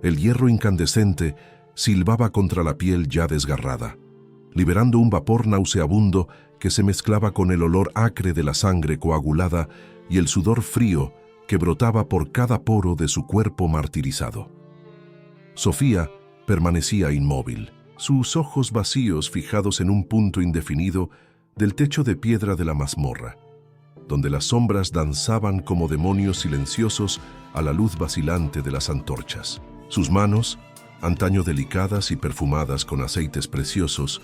El hierro incandescente silbaba contra la piel ya desgarrada, liberando un vapor nauseabundo que se mezclaba con el olor acre de la sangre coagulada y el sudor frío que brotaba por cada poro de su cuerpo martirizado. Sofía permanecía inmóvil, sus ojos vacíos fijados en un punto indefinido del techo de piedra de la mazmorra, donde las sombras danzaban como demonios silenciosos a la luz vacilante de las antorchas. Sus manos, antaño delicadas y perfumadas con aceites preciosos,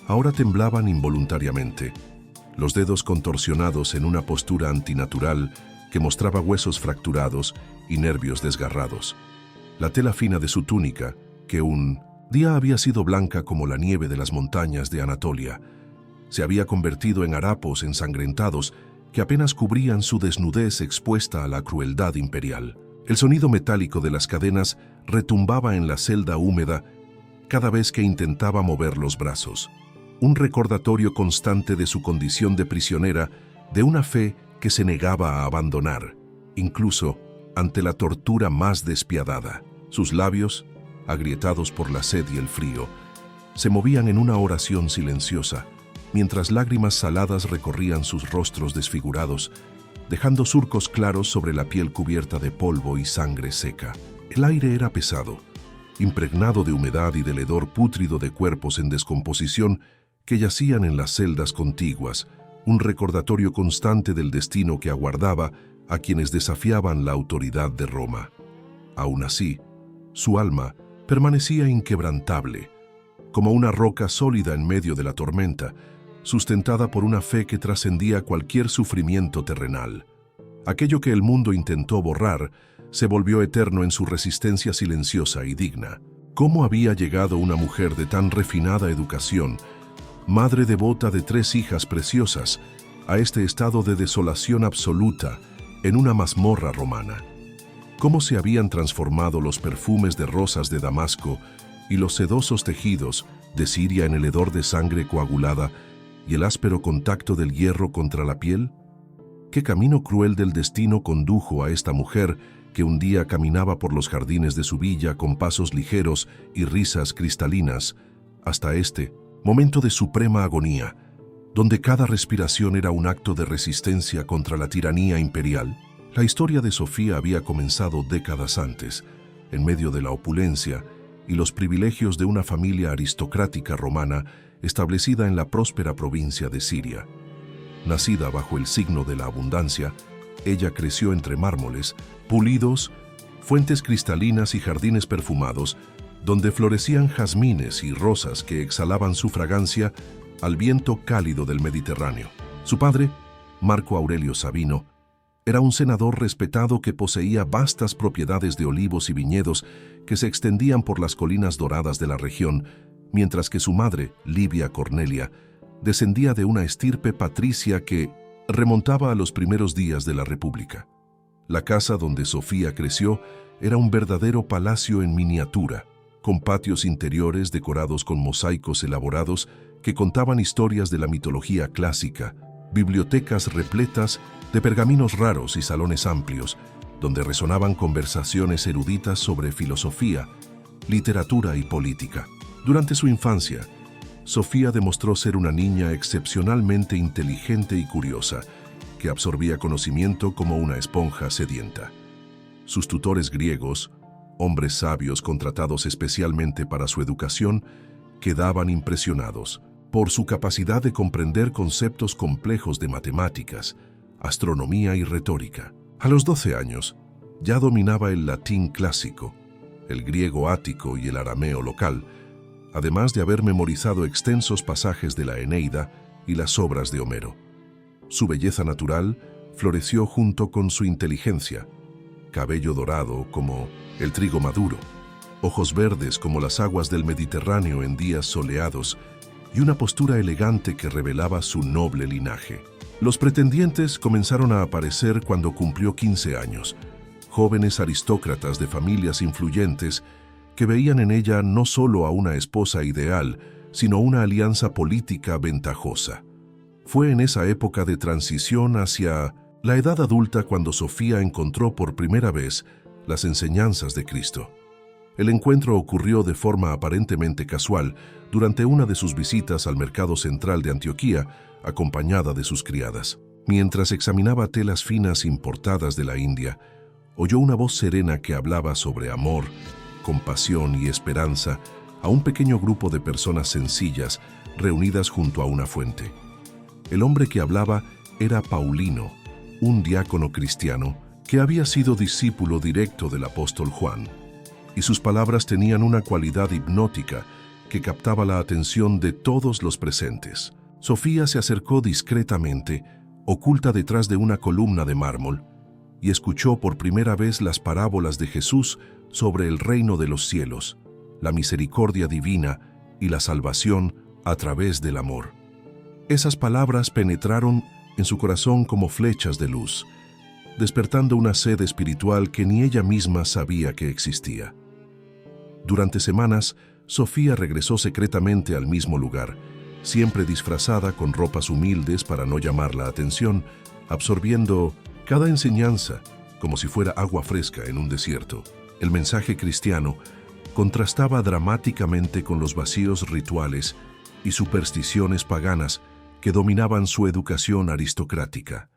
ahora temblaban involuntariamente, los dedos contorsionados en una postura antinatural que mostraba huesos fracturados y nervios desgarrados. La tela fina de su túnica, que un día había sido blanca como la nieve de las montañas de Anatolia, se había convertido en harapos ensangrentados que apenas cubrían su desnudez expuesta a la crueldad imperial. El sonido metálico de las cadenas retumbaba en la celda húmeda cada vez que intentaba mover los brazos, un recordatorio constante de su condición de prisionera, de una fe que se negaba a abandonar, incluso ante la tortura más despiadada. Sus labios, agrietados por la sed y el frío, se movían en una oración silenciosa, mientras lágrimas saladas recorrían sus rostros desfigurados, dejando surcos claros sobre la piel cubierta de polvo y sangre seca. El aire era pesado, impregnado de humedad y del hedor pútrido de cuerpos en descomposición que yacían en las celdas contiguas, un recordatorio constante del destino que aguardaba a quienes desafiaban la autoridad de Roma. Aún así, su alma permanecía inquebrantable, como una roca sólida en medio de la tormenta, sustentada por una fe que trascendía cualquier sufrimiento terrenal. Aquello que el mundo intentó borrar se volvió eterno en su resistencia silenciosa y digna. ¿Cómo había llegado una mujer de tan refinada educación, madre devota de 3 hijas preciosas, a este estado de desolación absoluta en una mazmorra romana? ¿Cómo se habían transformado los perfumes de rosas de Damasco y los sedosos tejidos de Siria en el hedor de sangre coagulada y el áspero contacto del hierro contra la piel? ¿Qué camino cruel del destino condujo a esta mujer que un día caminaba por los jardines de su villa con pasos ligeros y risas cristalinas, hasta este momento de suprema agonía, donde cada respiración era un acto de resistencia contra la tiranía imperial? La historia de Sofía había comenzado décadas antes, en medio de la opulencia y los privilegios de una familia aristocrática romana establecida en la próspera provincia de Siria. Nacida bajo el signo de la abundancia, ella creció entre mármoles, pulidos, fuentes cristalinas y jardines perfumados, donde florecían jazmines y rosas que exhalaban su fragancia al viento cálido del Mediterráneo. Su padre, Marco Aurelio Sabino, era un senador respetado que poseía vastas propiedades de olivos y viñedos que se extendían por las colinas doradas de la región, mientras que su madre, Livia Cornelia, descendía de una estirpe patricia que remontaba a los primeros días de la República. La casa donde Sofía creció era un verdadero palacio en miniatura, con patios interiores decorados con mosaicos elaborados que contaban historias de la mitología clásica, bibliotecas repletas de pergaminos raros y salones amplios, donde resonaban conversaciones eruditas sobre filosofía, literatura y política. Durante su infancia, Sofía demostró ser una niña excepcionalmente inteligente y curiosa, que absorbía conocimiento como una esponja sedienta. Sus tutores griegos, hombres sabios contratados especialmente para su educación, quedaban impresionados por su capacidad de comprender conceptos complejos de matemáticas, astronomía y retórica. A los 12 años, ya dominaba el latín clásico, el griego ático y el arameo local, además de haber memorizado extensos pasajes de la Eneida y las obras de Homero. Su belleza natural floreció junto con su inteligencia, cabello dorado como el trigo maduro, ojos verdes como las aguas del Mediterráneo en días soleados y una postura elegante que revelaba su noble linaje. Los pretendientes comenzaron a aparecer cuando cumplió 15 años, jóvenes aristócratas de familias influyentes que veían en ella no solo a una esposa ideal, sino una alianza política ventajosa. Fue en esa época de transición hacia la edad adulta cuando Sofía encontró por primera vez las enseñanzas de Cristo. El encuentro ocurrió de forma aparentemente casual durante una de sus visitas al mercado central de Antioquía, acompañada de sus criadas. Mientras examinaba telas finas importadas de la India, oyó una voz serena que hablaba sobre amor, compasión y esperanza a un pequeño grupo de personas sencillas reunidas junto a una fuente. El hombre que hablaba era Paulino, un diácono cristiano que había sido discípulo directo del apóstol Juan, y sus palabras tenían una cualidad hipnótica que captaba la atención de todos los presentes. Sofía se acercó discretamente, oculta detrás de una columna de mármol, y escuchó por primera vez las parábolas de Jesús sobre el reino de los cielos, la misericordia divina y la salvación a través del amor. Esas palabras penetraron en su corazón como flechas de luz, despertando una sed espiritual que ni ella misma sabía que existía. Durante semanas, Sofía regresó secretamente al mismo lugar, siempre disfrazada con ropas humildes para no llamar la atención, absorbiendo cada enseñanza como si fuera agua fresca en un desierto. El mensaje cristiano contrastaba dramáticamente con los vacíos rituales y supersticiones paganas que dominaban su educación aristocrática,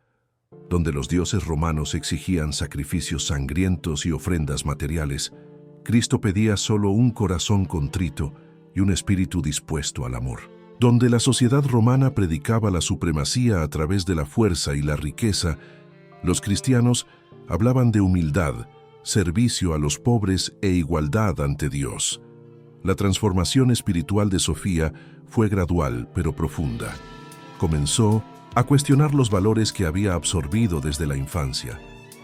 donde los dioses romanos exigían sacrificios sangrientos y ofrendas materiales. Cristo pedía solo un corazón contrito y un espíritu dispuesto al amor. Donde la sociedad romana predicaba la supremacía a través de la fuerza y la riqueza, los cristianos hablaban de humildad, servicio a los pobres e igualdad ante Dios. La transformación espiritual de Sofía fue gradual pero profunda. Comenzó a cuestionar los valores que había absorbido desde la infancia,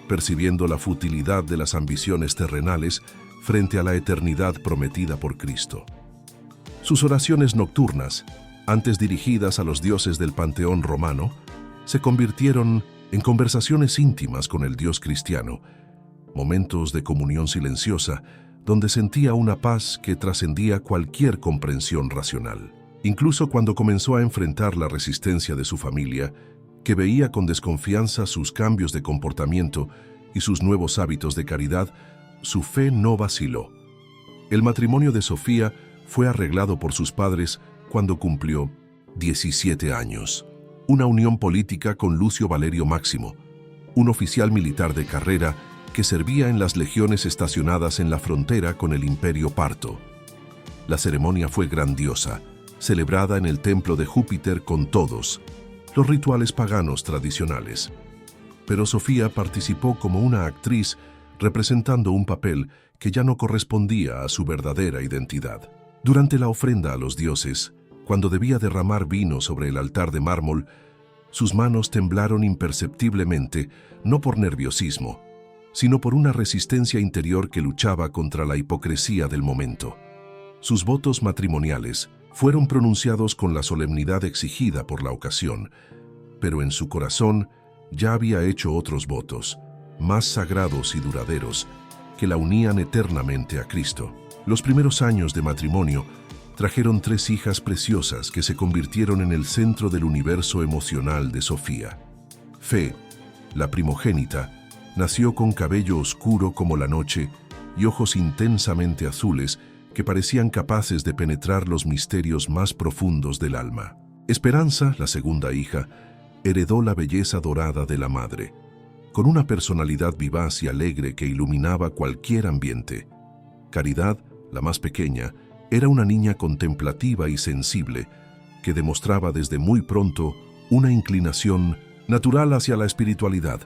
percibiendo la futilidad de las ambiciones terrenales frente a la eternidad prometida por Cristo. Sus oraciones nocturnas, antes dirigidas a los dioses del panteón romano, se convirtieron en conversaciones íntimas con el Dios cristiano, momentos de comunión silenciosa donde sentía una paz que trascendía cualquier comprensión racional. Incluso cuando comenzó a enfrentar la resistencia de su familia, que veía con desconfianza sus cambios de comportamiento y sus nuevos hábitos de caridad, su fe no vaciló. El matrimonio de Sofía fue arreglado por sus padres cuando cumplió 17 años. Una unión política con Lucio Valerio Máximo, un oficial militar de carrera que servía en las legiones estacionadas en la frontera con el Imperio Parto. La ceremonia fue grandiosa, celebrada en el templo de Júpiter con todos los rituales paganos tradicionales. Pero Sofía participó como una actriz representando un papel que ya no correspondía a su verdadera identidad. Durante la ofrenda a los dioses, cuando debía derramar vino sobre el altar de mármol, sus manos temblaron imperceptiblemente, no por nerviosismo, sino por una resistencia interior que luchaba contra la hipocresía del momento. Sus votos matrimoniales fueron pronunciados con la solemnidad exigida por la ocasión, pero en su corazón ya había hecho otros votos, más sagrados y duraderos, que la unían eternamente a Cristo. Los primeros años de matrimonio trajeron 3 hijas preciosas que se convirtieron en el centro del universo emocional de Sofía. Fe, la primogénita, nació con cabello oscuro como la noche y ojos intensamente azules que parecían capaces de penetrar los misterios más profundos del alma. Esperanza, la segunda hija, heredó la belleza dorada de la madre, con una personalidad vivaz y alegre que iluminaba cualquier ambiente. Caridad, la más pequeña, era una niña contemplativa y sensible que demostraba desde muy pronto una inclinación natural hacia la espiritualidad.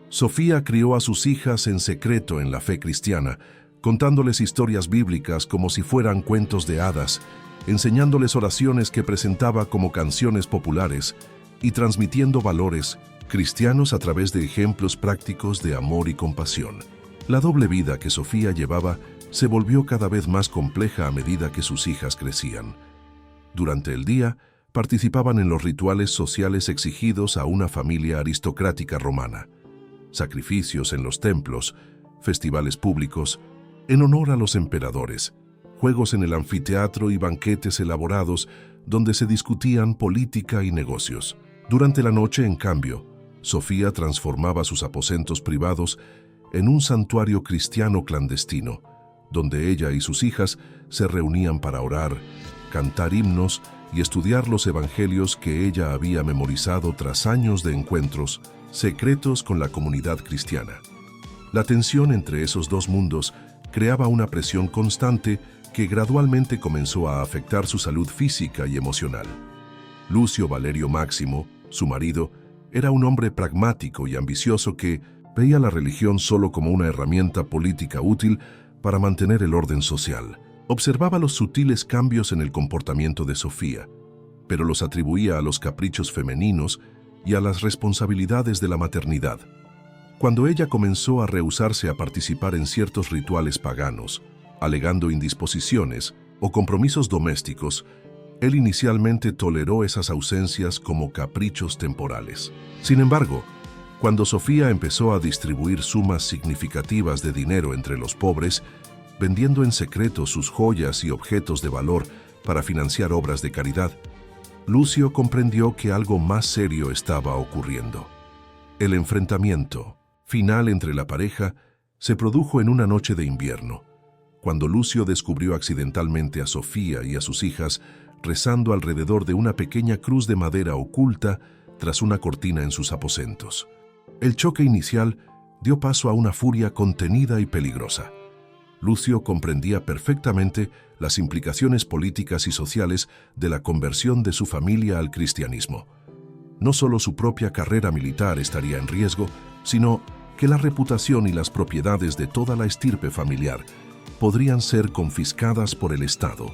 Sofía crió a sus hijas en secreto en la fe cristiana, contándoles historias bíblicas como si fueran cuentos de hadas, enseñándoles oraciones que presentaba como canciones populares y transmitiendo valores cristianos a través de ejemplos prácticos de amor y compasión. La doble vida que Sofía llevaba se volvió cada vez más compleja a medida que sus hijas crecían. Durante el día, participaban en los rituales sociales exigidos a una familia aristocrática romana, sacrificios en los templos, festivales públicos, en honor a los emperadores, juegos en el anfiteatro y banquetes elaborados donde se discutían política y negocios. Durante la noche, en cambio, Sofía transformaba sus aposentos privados en un santuario cristiano clandestino, donde ella y sus hijas se reunían para orar, cantar himnos y estudiar los evangelios que ella había memorizado tras años de encuentros secretos con la comunidad cristiana. La tensión entre esos dos mundos creaba una presión constante que gradualmente comenzó a afectar su salud física y emocional. Lucio Valerio Máximo, su marido, era un hombre pragmático y ambicioso que veía la religión solo como una herramienta política útil para mantener el orden social. Observaba los sutiles cambios en el comportamiento de Sofía, pero los atribuía a los caprichos femeninos y a las responsabilidades de la maternidad. Cuando ella comenzó a rehusarse a participar en ciertos rituales paganos, alegando indisposiciones o compromisos domésticos, él inicialmente toleró esas ausencias como caprichos temporales. Sin embargo, cuando Sofía empezó a distribuir sumas significativas de dinero entre los pobres, vendiendo en secreto sus joyas y objetos de valor para financiar obras de caridad, Lucio comprendió que algo más serio estaba ocurriendo. El enfrentamiento final entre la pareja se produjo en una noche de invierno, cuando Lucio descubrió accidentalmente a Sofía y a sus hijas rezando alrededor de una pequeña cruz de madera oculta tras una cortina en sus aposentos. El choque inicial dio paso a una furia contenida y peligrosa. Lucio comprendía perfectamente las implicaciones políticas y sociales de la conversión de su familia al cristianismo. No solo su propia carrera militar estaría en riesgo, sino que la reputación y las propiedades de toda la estirpe familiar podrían ser confiscadas por el Estado.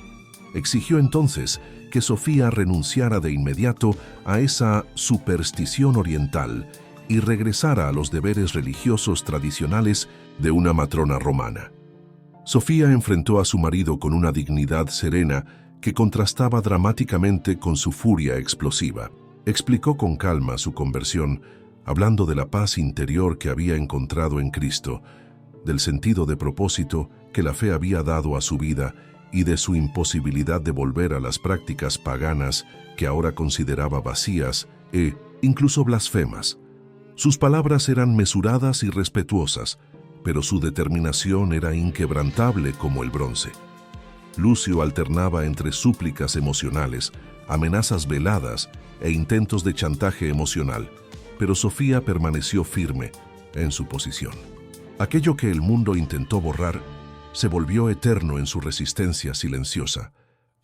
Exigió entonces que Sofía renunciara de inmediato a esa superstición oriental y regresara a los deberes religiosos tradicionales de una matrona romana. Sofía enfrentó a su marido con una dignidad serena que contrastaba dramáticamente con su furia explosiva. Explicó con calma su conversión, hablando de la paz interior que había encontrado en Cristo, del sentido de propósito que la fe había dado a su vida y de su imposibilidad de volver a las prácticas paganas que ahora consideraba vacías e incluso blasfemas. Sus palabras eran mesuradas y respetuosas, pero su determinación era inquebrantable como el bronce. Lucio alternaba entre súplicas emocionales, amenazas veladas e intentos de chantaje emocional, pero Sofía permaneció firme en su posición. Aquello que el mundo intentó borrar se volvió eterno en su resistencia silenciosa.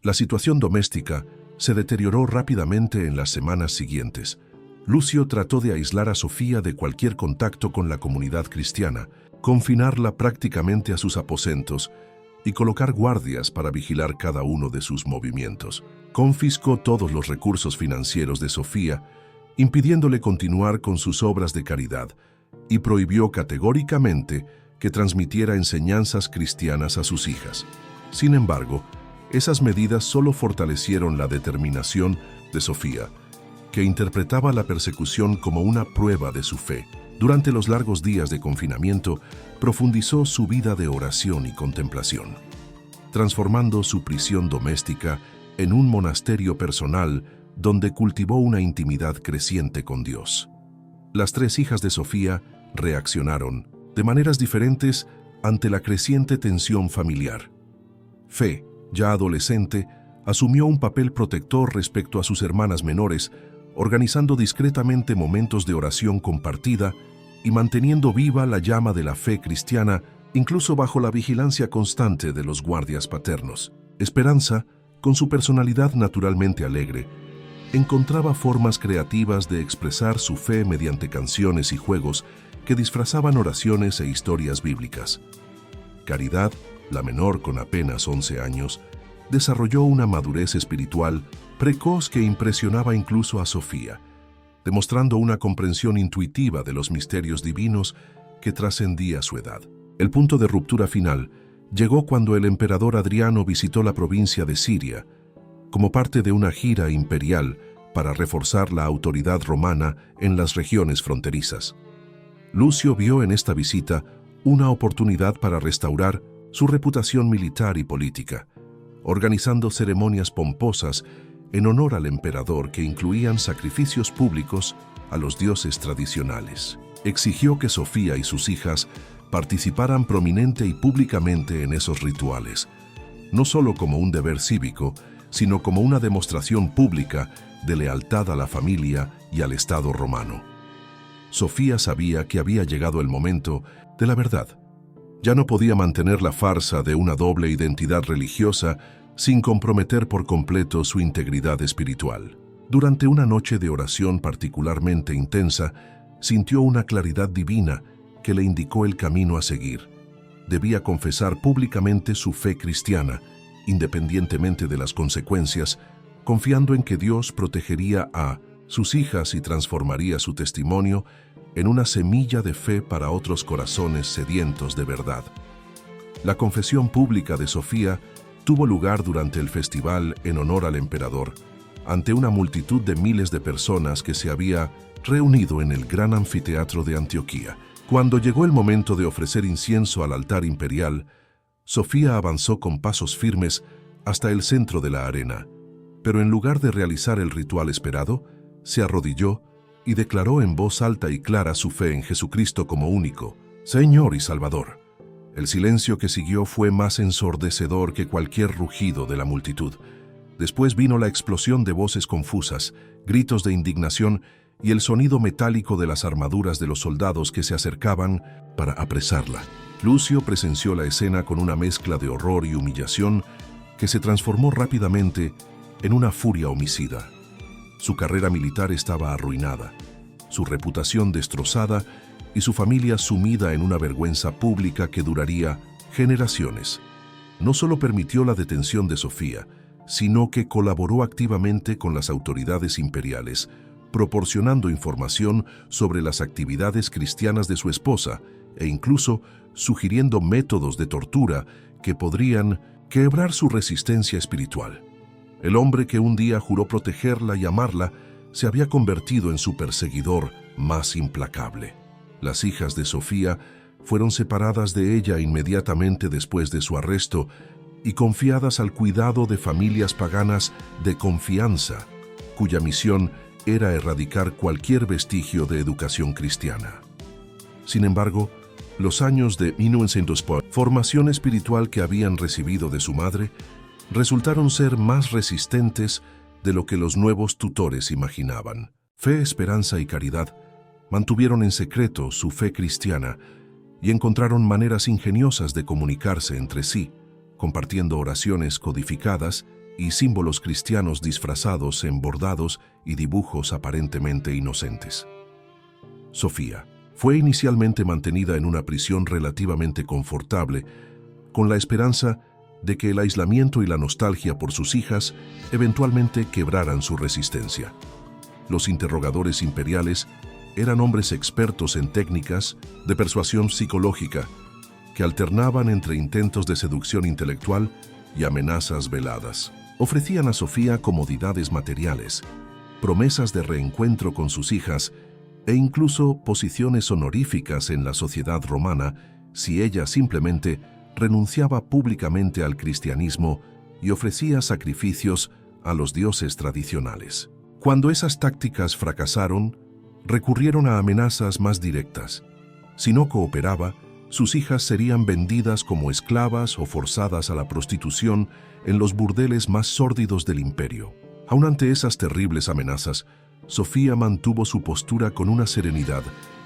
La situación doméstica se deterioró rápidamente en las semanas siguientes. Lucio trató de aislar a Sofía de cualquier contacto con la comunidad cristiana, confinarla prácticamente a sus aposentos y colocar guardias para vigilar cada uno de sus movimientos. Confiscó todos los recursos financieros de Sofía, impidiéndole continuar con sus obras de caridad, y prohibió categóricamente que transmitiera enseñanzas cristianas a sus hijas. Sin embargo, esas medidas solo fortalecieron la determinación de Sofía, que interpretaba la persecución como una prueba de su fe. Durante los largos días de confinamiento, profundizó su vida de oración y contemplación, transformando su prisión doméstica en un monasterio personal donde cultivó una intimidad creciente con Dios. Las tres hijas de Sofía reaccionaron de maneras diferentes ante la creciente tensión familiar. Fe, ya adolescente, asumió un papel protector respecto a sus hermanas menores, organizando discretamente momentos de oración compartida y manteniendo viva la llama de la fe cristiana, incluso bajo la vigilancia constante de los guardias paternos. Esperanza, con su personalidad naturalmente alegre, encontraba formas creativas de expresar su fe mediante canciones y juegos que disfrazaban oraciones e historias bíblicas. Caridad, la menor con apenas 11 años, desarrolló una madurez espiritual precoz que impresionaba incluso a Sofía, demostrando una comprensión intuitiva de los misterios divinos que trascendía su edad. El punto de ruptura final llegó cuando el emperador Adriano visitó la provincia de Siria, como parte de una gira imperial para reforzar la autoridad romana en las regiones fronterizas. Lucio vio en esta visita una oportunidad para restaurar su reputación militar y política, organizando ceremonias pomposas en honor al emperador que incluían sacrificios públicos a los dioses tradicionales. Exigió que Sofía y sus hijas participaran prominente y públicamente en esos rituales, no solo como un deber cívico, sino como una demostración pública de lealtad a la familia y al Estado romano. Sofía sabía que había llegado el momento de la verdad. Ya no podía mantener la farsa de una doble identidad religiosa sin comprometer por completo su integridad espiritual. Durante una noche de oración particularmente intensa, sintió una claridad divina que le indicó el camino a seguir. Debía confesar públicamente su fe cristiana, independientemente de las consecuencias, confiando en que Dios protegería a sus hijas y transformaría su testimonio en una semilla de fe para otros corazones sedientos de verdad. La confesión pública de Sofía tuvo lugar durante el festival en honor al emperador, ante una multitud de miles de personas que se había reunido en el gran anfiteatro de Antioquía. Cuando llegó el momento de ofrecer incienso al altar imperial, Sofía avanzó con pasos firmes hasta el centro de la arena, pero en lugar de realizar el ritual esperado, se arrodilló y declaró en voz alta y clara su fe en Jesucristo como único, Señor y Salvador. El silencio que siguió fue más ensordecedor que cualquier rugido de la multitud. Después vino la explosión de voces confusas, gritos de indignación y el sonido metálico de las armaduras de los soldados que se acercaban para apresarla. Lucio presenció la escena con una mezcla de horror y humillación que se transformó rápidamente en una furia homicida. Su carrera militar estaba arruinada, su reputación destrozada y su familia sumida en una vergüenza pública que duraría generaciones. No solo permitió la detención de Sofía, sino que colaboró activamente con las autoridades imperiales, proporcionando información sobre las actividades cristianas de su esposa e incluso sugiriendo métodos de tortura que podrían quebrar su resistencia espiritual. El hombre que un día juró protegerla y amarla se había convertido en su perseguidor más implacable. Las hijas de Sofía fueron separadas de ella inmediatamente después de su arresto y confiadas al cuidado de familias paganas de confianza, cuya misión era erradicar cualquier vestigio de educación cristiana. Sin embargo, los años de 1900, formación espiritual que habían recibido de su madre, resultaron ser más resistentes de lo que los nuevos tutores imaginaban. Fe, esperanza y caridad mantuvieron en secreto su fe cristiana y encontraron maneras ingeniosas de comunicarse entre sí, compartiendo oraciones codificadas y símbolos cristianos disfrazados en bordados y dibujos aparentemente inocentes. Sofía fue inicialmente mantenida en una prisión relativamente confortable, con la esperanza de que el aislamiento y la nostalgia por sus hijas eventualmente quebraran su resistencia. Los interrogadores imperiales eran hombres expertos en técnicas de persuasión psicológica que alternaban entre intentos de seducción intelectual y amenazas veladas. Ofrecían a Sofía comodidades materiales, promesas de reencuentro con sus hijas e incluso posiciones honoríficas en la sociedad romana si ella simplemente renunciaba públicamente al cristianismo y ofrecía sacrificios a los dioses tradicionales. Cuando esas tácticas fracasaron, recurrieron a amenazas más directas. Si no cooperaba, sus hijas serían vendidas como esclavas o forzadas a la prostitución en los burdeles más sórdidos del imperio. Aun ante esas terribles amenazas, Sofía mantuvo su postura con una serenidad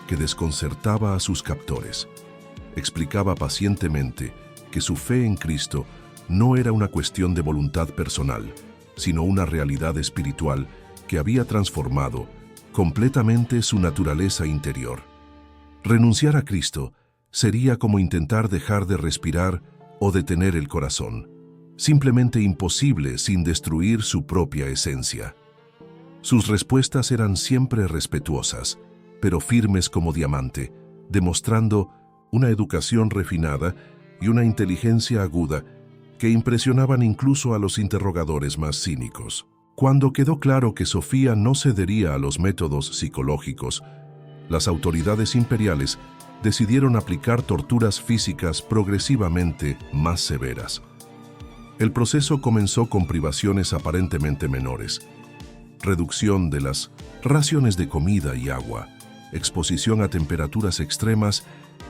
que desconcertaba a sus captores. Explicaba pacientemente que su fe en Cristo no era una cuestión de voluntad personal, sino una realidad espiritual que había transformado completamente su naturaleza interior. Renunciar a Cristo sería como intentar dejar de respirar o detener el corazón, simplemente imposible sin destruir su propia esencia. Sus respuestas eran siempre respetuosas, pero firmes como diamante, demostrando una educación refinada y una inteligencia aguda que impresionaban incluso a los interrogadores más cínicos. Cuando quedó claro que Sofía no cedería a los métodos psicológicos, las autoridades imperiales decidieron aplicar torturas físicas progresivamente más severas. El proceso comenzó con privaciones aparentemente menores, reducción de las raciones de comida y agua, exposición a temperaturas extremas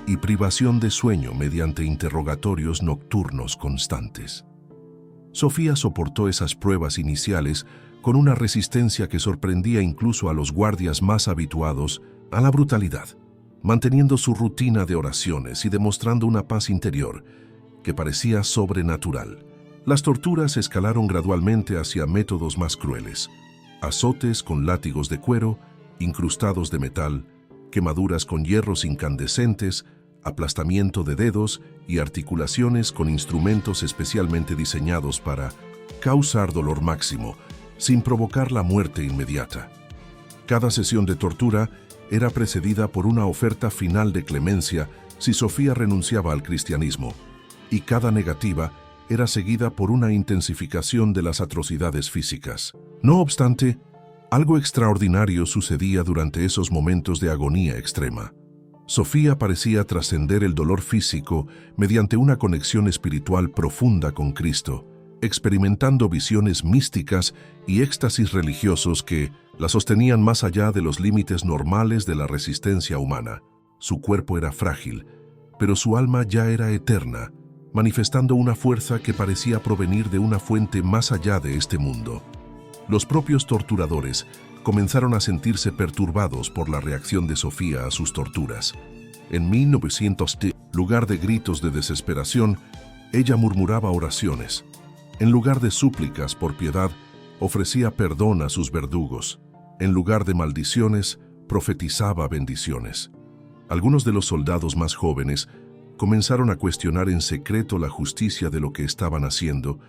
y privación de sueño mediante interrogatorios nocturnos constantes. Sofía soportó esas pruebas iniciales con una resistencia que sorprendía incluso a los guardias más habituados a la brutalidad, manteniendo su rutina de oraciones y demostrando una paz interior que parecía sobrenatural. Las torturas escalaron gradualmente hacia métodos más crueles: azotes con látigos de cuero, incrustados de metal, quemaduras con hierros incandescentes, aplastamiento de dedos y articulaciones con instrumentos especialmente diseñados para causar dolor máximo, sin provocar la muerte inmediata. Cada sesión de tortura era precedida por una oferta final de clemencia si Sofía renunciaba al cristianismo, y cada negativa era seguida por una intensificación de las atrocidades físicas. No obstante, algo extraordinario sucedía durante esos momentos de agonía extrema. Sofía parecía trascender el dolor físico mediante una conexión espiritual profunda con Cristo, experimentando visiones místicas y éxtasis religiosos que la sostenían más allá de los límites normales de la resistencia humana. Su cuerpo era frágil, pero su alma ya era eterna, manifestando una fuerza que parecía provenir de una fuente más allá de este mundo. Los propios torturadores comenzaron a sentirse perturbados por la reacción de Sofía a sus torturas. En 1910, en lugar de gritos de desesperación, ella murmuraba oraciones. En lugar de súplicas por piedad, ofrecía perdón a sus verdugos. En lugar de maldiciones, profetizaba bendiciones. Algunos de los soldados más jóvenes comenzaron a cuestionar en secreto la justicia de lo que estaban haciendo,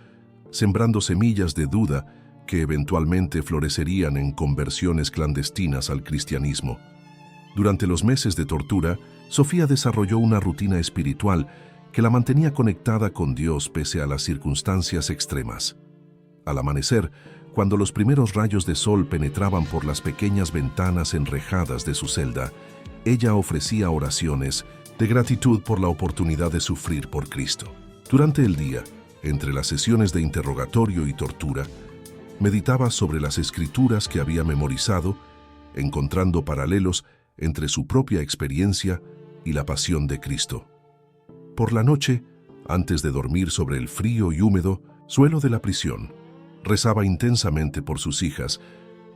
sembrando semillas de duda que eventualmente florecerían en conversiones clandestinas al cristianismo. Durante los meses de tortura, Sofía desarrolló una rutina espiritual que la mantenía conectada con Dios pese a las circunstancias extremas. Al amanecer, cuando los primeros rayos de sol penetraban por las pequeñas ventanas enrejadas de su celda, ella ofrecía oraciones de gratitud por la oportunidad de sufrir por Cristo. Durante el día, entre las sesiones de interrogatorio y tortura, meditaba sobre las escrituras que había memorizado, encontrando paralelos entre su propia experiencia y la pasión de Cristo. Por la noche, antes de dormir sobre el frío y húmedo suelo de la prisión, rezaba intensamente por sus hijas,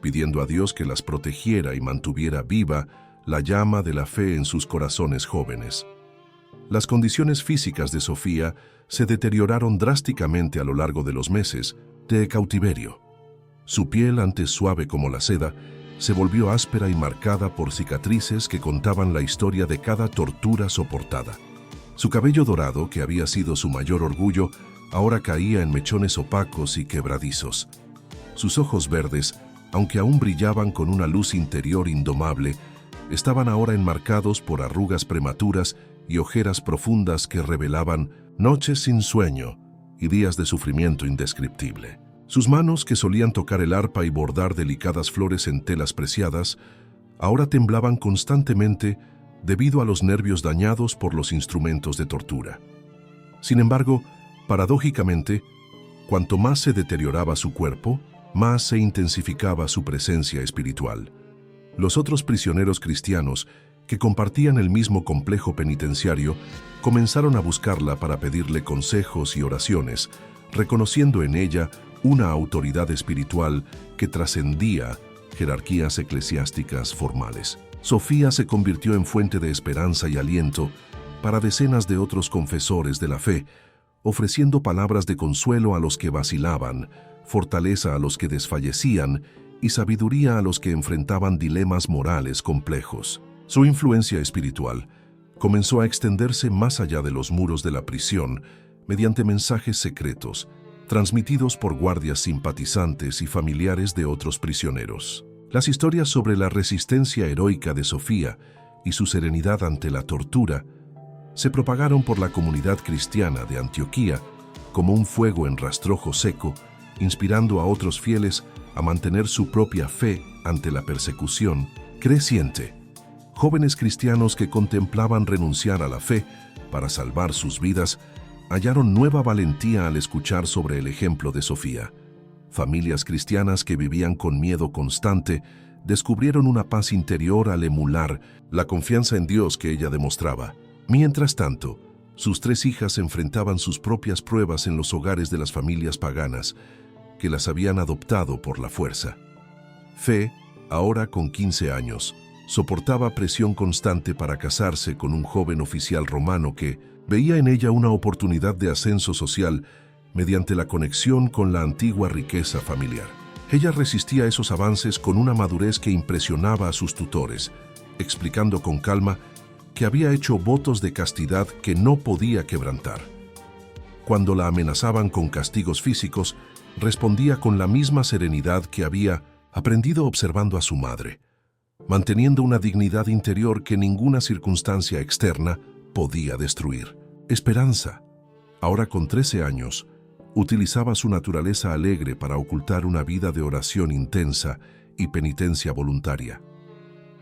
pidiendo a Dios que las protegiera y mantuviera viva la llama de la fe en sus corazones jóvenes. Las condiciones físicas de Sofía se deterioraron drásticamente a lo largo de los meses de cautiverio. Su piel, antes suave como la seda, se volvió áspera y marcada por cicatrices que contaban la historia de cada tortura soportada. Su cabello dorado, que había sido su mayor orgullo, ahora caía en mechones opacos y quebradizos. Sus ojos verdes, aunque aún brillaban con una luz interior indomable, estaban ahora enmarcados por arrugas prematuras y ojeras profundas que revelaban noches sin sueño y días de sufrimiento indescriptible. Sus manos, que solían tocar el arpa y bordar delicadas flores en telas preciadas, ahora temblaban constantemente debido a los nervios dañados por los instrumentos de tortura. Sin embargo, paradójicamente, cuanto más se deterioraba su cuerpo, más se intensificaba su presencia espiritual. Los otros prisioneros cristianos, que compartían el mismo complejo penitenciario, comenzaron a buscarla para pedirle consejos y oraciones, reconociendo en ella una autoridad espiritual que trascendía jerarquías eclesiásticas formales. Sofía se convirtió en fuente de esperanza y aliento para decenas de otros confesores de la fe, ofreciendo palabras de consuelo a los que vacilaban, fortaleza a los que desfallecían y sabiduría a los que enfrentaban dilemas morales complejos. Su influencia espiritual comenzó a extenderse más allá de los muros de la prisión mediante mensajes secretos, transmitidos por guardias simpatizantes y familiares de otros prisioneros. Las historias sobre la resistencia heroica de Sofía y su serenidad ante la tortura se propagaron por la comunidad cristiana de Antioquía como un fuego en rastrojo seco, inspirando a otros fieles a mantener su propia fe ante la persecución creciente. Jóvenes cristianos que contemplaban renunciar a la fe para salvar sus vidas hallaron nueva valentía al escuchar sobre el ejemplo de Sofía. Familias cristianas que vivían con miedo constante descubrieron una paz interior al emular la confianza en Dios que ella demostraba. Mientras tanto, sus 3 hijas enfrentaban sus propias pruebas en los hogares de las familias paganas que las habían adoptado por la fuerza. Fe, ahora con 15 años, soportaba presión constante para casarse con un joven oficial romano que veía en ella una oportunidad de ascenso social mediante la conexión con la antigua riqueza familiar. Ella resistía esos avances con una madurez que impresionaba a sus tutores, explicando con calma que había hecho votos de castidad que no podía quebrantar. Cuando la amenazaban con castigos físicos, respondía con la misma serenidad que había aprendido observando a su madre, manteniendo una dignidad interior que ninguna circunstancia externa podía destruir. Esperanza, ahora con 13 años, utilizaba su naturaleza alegre para ocultar una vida de oración intensa y penitencia voluntaria.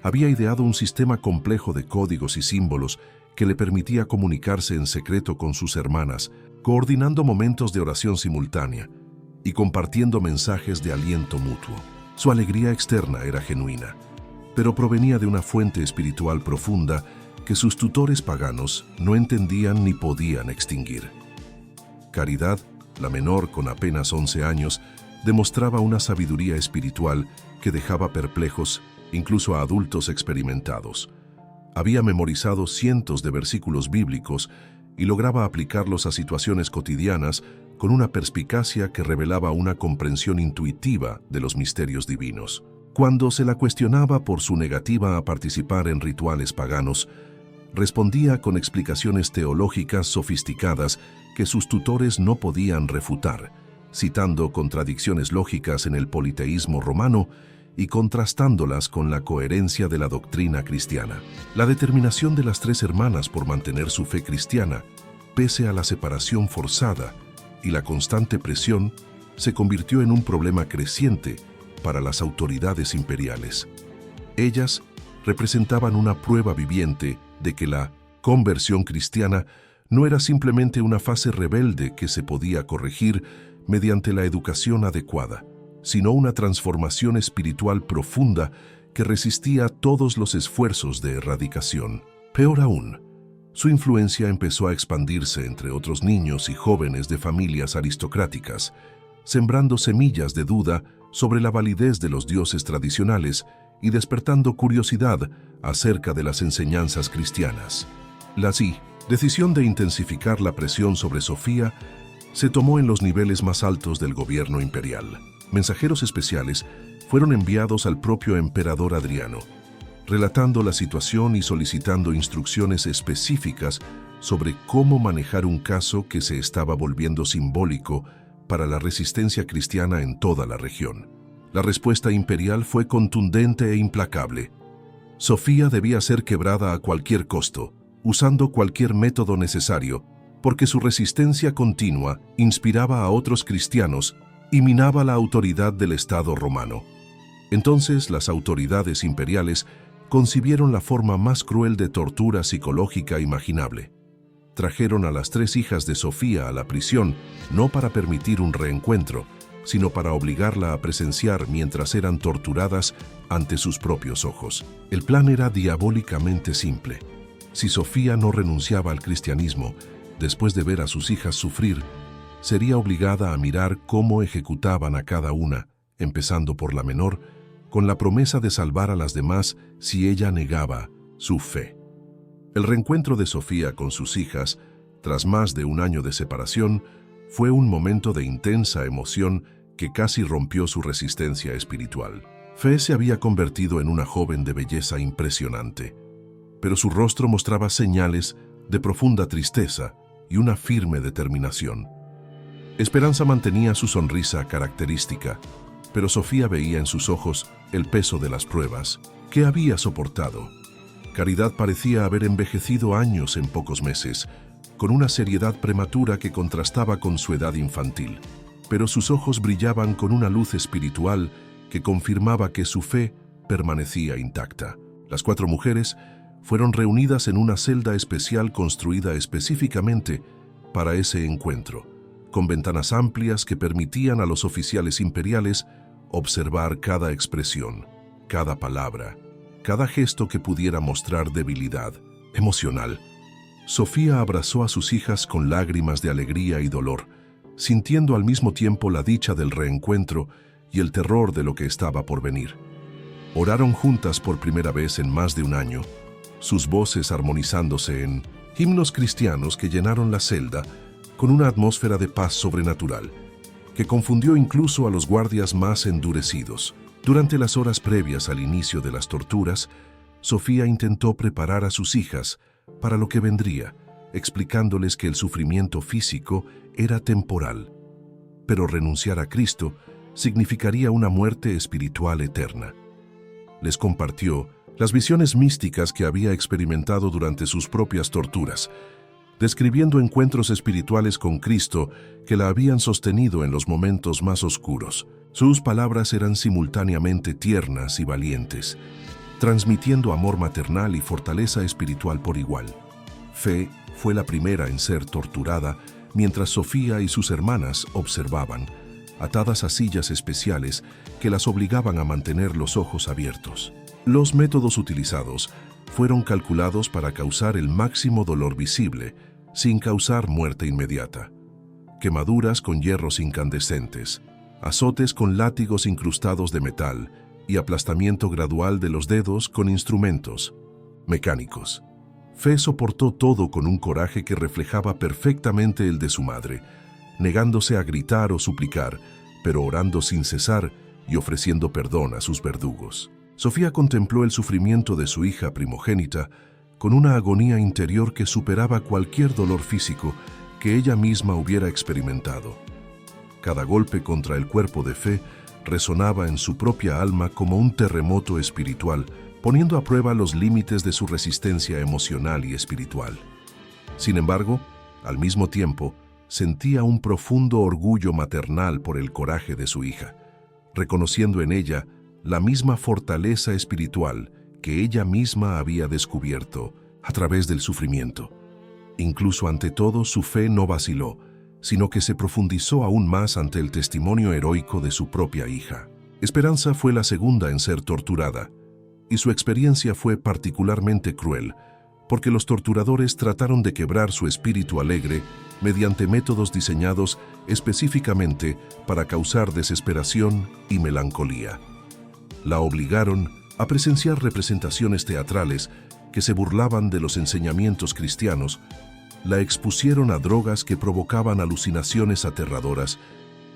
Había ideado un sistema complejo de códigos y símbolos que le permitía comunicarse en secreto con sus hermanas, coordinando momentos de oración simultánea y compartiendo mensajes de aliento mutuo. Su alegría externa era genuina, pero provenía de una fuente espiritual profunda que sus tutores paganos no entendían ni podían extinguir. Caridad, la menor con apenas 11 años, demostraba una sabiduría espiritual que dejaba perplejos incluso a adultos experimentados. Había memorizado cientos de versículos bíblicos y lograba aplicarlos a situaciones cotidianas con una perspicacia que revelaba una comprensión intuitiva de los misterios divinos. Cuando se la cuestionaba por su negativa a participar en rituales paganos, respondía con explicaciones teológicas sofisticadas que sus tutores no podían refutar, citando contradicciones lógicas en el politeísmo romano y contrastándolas con la coherencia de la doctrina cristiana. La determinación de las 3 hermanas por mantener su fe cristiana, pese a la separación forzada y la constante presión, se convirtió en un problema creciente para las autoridades imperiales. Ellas representaban una prueba viviente de que la conversión cristiana no era simplemente una fase rebelde que se podía corregir mediante la educación adecuada, sino una transformación espiritual profunda que resistía todos los esfuerzos de erradicación. Peor aún, su influencia empezó a expandirse entre otros niños y jóvenes de familias aristocráticas, sembrando semillas de duda sobre la validez de los dioses tradicionales y despertando curiosidad acerca de las enseñanzas cristianas. La decisión de intensificar la presión sobre Sofía se tomó en los niveles más altos del gobierno imperial. Mensajeros especiales fueron enviados al propio emperador Adriano, relatando la situación y solicitando instrucciones específicas sobre cómo manejar un caso que se estaba volviendo simbólico para la resistencia cristiana en toda la región. La respuesta imperial fue contundente e implacable. Sofía debía ser quebrada a cualquier costo, usando cualquier método necesario, porque su resistencia continua inspiraba a otros cristianos y minaba la autoridad del Estado romano. Entonces las autoridades imperiales concibieron la forma más cruel de tortura psicológica imaginable. Trajeron a las 3 hijas de Sofía a la prisión no para permitir un reencuentro, sino para obligarla a presenciar mientras eran torturadas ante sus propios ojos. El plan era diabólicamente simple. Si Sofía no renunciaba al cristianismo, después de ver a sus hijas sufrir, sería obligada a mirar cómo ejecutaban a cada una, empezando por la menor, con la promesa de salvar a las demás si ella negaba su fe. El reencuentro de Sofía con sus hijas, tras más de un año de separación, fue un momento de intensa emoción que casi rompió su resistencia espiritual. Fe se había convertido en una joven de belleza impresionante, pero su rostro mostraba señales de profunda tristeza y una firme determinación. Esperanza mantenía su sonrisa característica, pero Sofía veía en sus ojos el peso de las pruebas que había soportado. Caridad parecía haber envejecido años en pocos meses, con una seriedad prematura que contrastaba con su edad infantil, pero sus ojos brillaban con una luz espiritual que confirmaba que su fe permanecía intacta. Las 4 mujeres fueron reunidas en una celda especial construida específicamente para ese encuentro, con ventanas amplias que permitían a los oficiales imperiales observar cada expresión, cada palabra, cada gesto que pudiera mostrar debilidad emocional. Sofía abrazó a sus hijas con lágrimas de alegría y dolor, sintiendo al mismo tiempo la dicha del reencuentro y el terror de lo que estaba por venir. Oraron juntas por primera vez en más de un año, sus voces armonizándose en himnos cristianos que llenaron la celda con una atmósfera de paz sobrenatural, que confundió incluso a los guardias más endurecidos. Durante las horas previas al inicio de las torturas, Sofía intentó preparar a sus hijas para lo que vendría, explicándoles que el sufrimiento físico era temporal, pero renunciar a Cristo significaría una muerte espiritual eterna. Les compartió las visiones místicas que había experimentado durante sus propias torturas, describiendo encuentros espirituales con Cristo que la habían sostenido en los momentos más oscuros. Sus palabras eran simultáneamente tiernas y valientes, transmitiendo amor maternal y fortaleza espiritual por igual. Fe fue la primera en ser torturada, mientras Sofía y sus hermanas observaban, atadas a sillas especiales que las obligaban a mantener los ojos abiertos. Los métodos utilizados fueron calculados para causar el máximo dolor visible, sin causar muerte inmediata. Quemaduras con hierros incandescentes, azotes con látigos incrustados de metal y aplastamiento gradual de los dedos con instrumentos mecánicos. Fe soportó todo con un coraje que reflejaba perfectamente el de su madre, negándose a gritar o suplicar, pero orando sin cesar y ofreciendo perdón a sus verdugos. Sofía contempló el sufrimiento de su hija primogénita con una agonía interior que superaba cualquier dolor físico que ella misma hubiera experimentado. Cada golpe contra el cuerpo de Fe resonaba en su propia alma como un terremoto espiritual, poniendo a prueba los límites de su resistencia emocional y espiritual. Sin embargo, al mismo tiempo, sentía un profundo orgullo maternal por el coraje de su hija, reconociendo en ella la misma fortaleza espiritual que ella misma había descubierto a través del sufrimiento. Incluso ante todo, su fe no vaciló, sino que se profundizó aún más ante el testimonio heroico de su propia hija. Esperanza fue la segunda en ser torturada, y su experiencia fue particularmente cruel, porque los torturadores trataron de quebrar su espíritu alegre mediante métodos diseñados específicamente para causar desesperación y melancolía. La obligaron a presenciar representaciones teatrales que se burlaban de los enseñamientos cristianos, la expusieron a drogas que provocaban alucinaciones aterradoras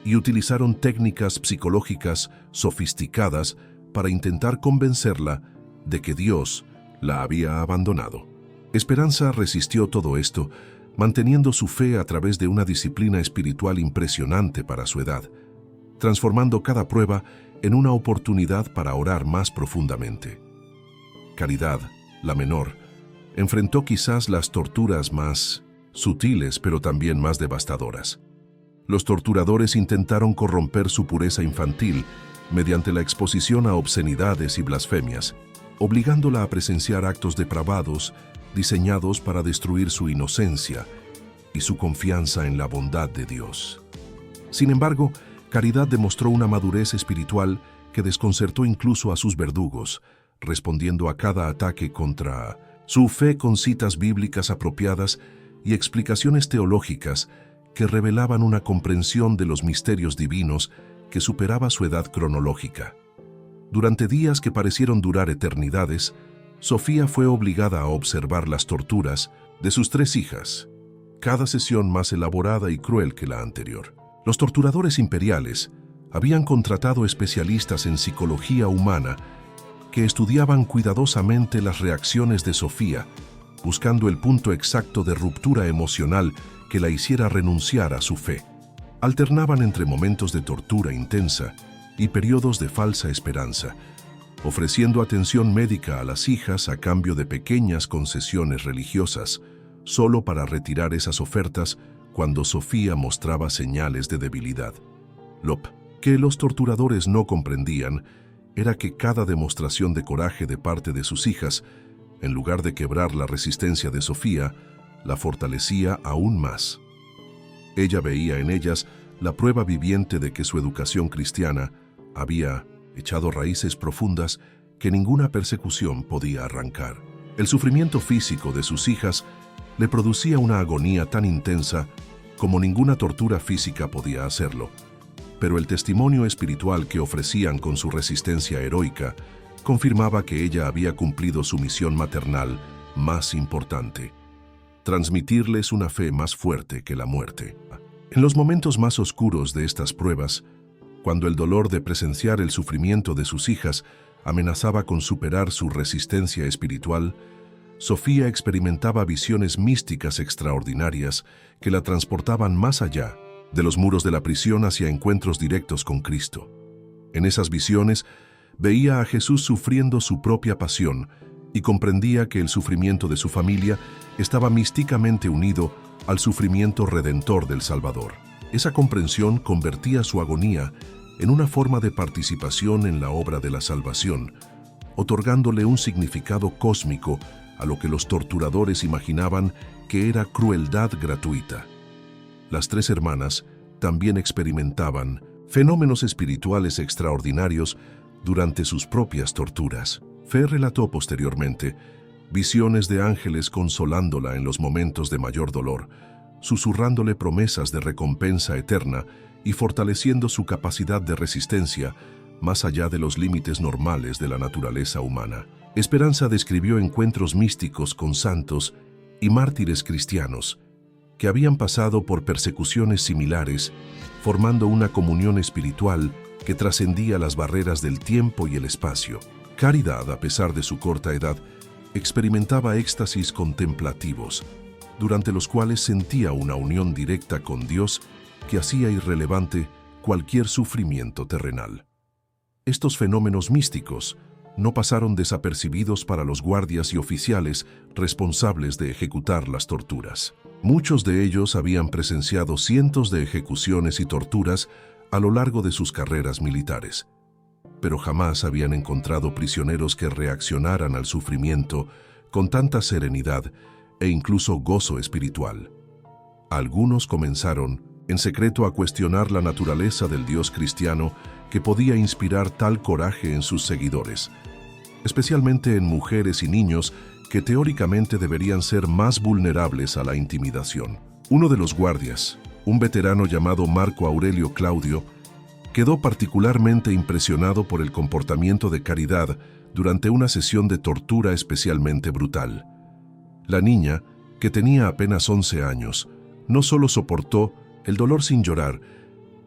y utilizaron técnicas psicológicas sofisticadas para intentar convencerla de que Dios la había abandonado. Esperanza resistió todo esto, manteniendo su fe a través de una disciplina espiritual impresionante para su edad, transformando cada prueba en una oportunidad para orar más profundamente. Caridad, la menor, enfrentó quizás las torturas más sutiles pero también más devastadoras. Los torturadores intentaron corromper su pureza infantil mediante la exposición a obscenidades y blasfemias, obligándola a presenciar actos depravados diseñados para destruir su inocencia y su confianza en la bondad de Dios. Sin embargo, Caridad demostró una madurez espiritual que desconcertó incluso a sus verdugos, respondiendo a cada ataque contra su fe con citas bíblicas apropiadas y explicaciones teológicas que revelaban una comprensión de los misterios divinos que superaba su edad cronológica. Durante días que parecieron durar eternidades, Sofía fue obligada a observar las torturas de sus 3 hijas, cada sesión más elaborada y cruel que la anterior. Los torturadores imperiales habían contratado especialistas en psicología humana que estudiaban cuidadosamente las reacciones de Sofía, buscando el punto exacto de ruptura emocional que la hiciera renunciar a su fe. Alternaban entre momentos de tortura intensa y periodos de falsa esperanza, ofreciendo atención médica a las hijas a cambio de pequeñas concesiones religiosas, solo para retirar esas ofertas cuando Sofía mostraba señales de debilidad. Lo que los torturadores no comprendían era que cada demostración de coraje de parte de sus hijas, en lugar de quebrar la resistencia de Sofía, la fortalecía aún más. Ella veía en ellas la prueba viviente de que su educación cristiana había echado raíces profundas que ninguna persecución podía arrancar. El sufrimiento físico de sus hijas le producía una agonía tan intensa como ninguna tortura física podía hacerlo. Pero el testimonio espiritual que ofrecían con su resistencia heroica confirmaba que ella había cumplido su misión maternal más importante: transmitirles una fe más fuerte que la muerte. En los momentos más oscuros de estas pruebas, cuando el dolor de presenciar el sufrimiento de sus hijas amenazaba con superar su resistencia espiritual, Sofía experimentaba visiones místicas extraordinarias que la transportaban más allá de los muros de la prisión hacia encuentros directos con Cristo. En esas visiones veía a Jesús sufriendo su propia pasión y comprendía que el sufrimiento de su familia estaba místicamente unido al sufrimiento redentor del Salvador. Esa comprensión convertía su agonía en una forma de participación en la obra de la salvación, otorgándole un significado cósmico a lo que los torturadores imaginaban que era crueldad gratuita. Las tres hermanas también experimentaban fenómenos espirituales extraordinarios durante sus propias torturas. Fe relató posteriormente visiones de ángeles consolándola en los momentos de mayor dolor, susurrándole promesas de recompensa eterna y fortaleciendo su capacidad de resistencia más allá de los límites normales de la naturaleza humana. Esperanza describió encuentros místicos con santos y mártires cristianos que habían pasado por persecuciones similares, formando una comunión espiritual que trascendía las barreras del tiempo y el espacio. Caridad, a pesar de su corta edad, experimentaba éxtasis contemplativos, durante los cuales sentía una unión directa con Dios que hacía irrelevante cualquier sufrimiento terrenal. Estos fenómenos místicos no pasaron desapercibidos para los guardias y oficiales responsables de ejecutar las torturas. Muchos de ellos habían presenciado cientos de ejecuciones y torturas a lo largo de sus carreras militares, pero jamás habían encontrado prisioneros que reaccionaran al sufrimiento con tanta serenidad e incluso gozo espiritual. Algunos comenzaron, en secreto, a cuestionar la naturaleza del Dios cristiano que podía inspirar tal coraje en sus seguidores, especialmente en mujeres y niños que teóricamente deberían ser más vulnerables a la intimidación. Uno de los guardias, un veterano llamado Marco Aurelio Claudio, quedó particularmente impresionado por el comportamiento de Caridad durante una sesión de tortura especialmente brutal. La niña, que tenía apenas 11 años, no solo soportó el dolor sin llorar,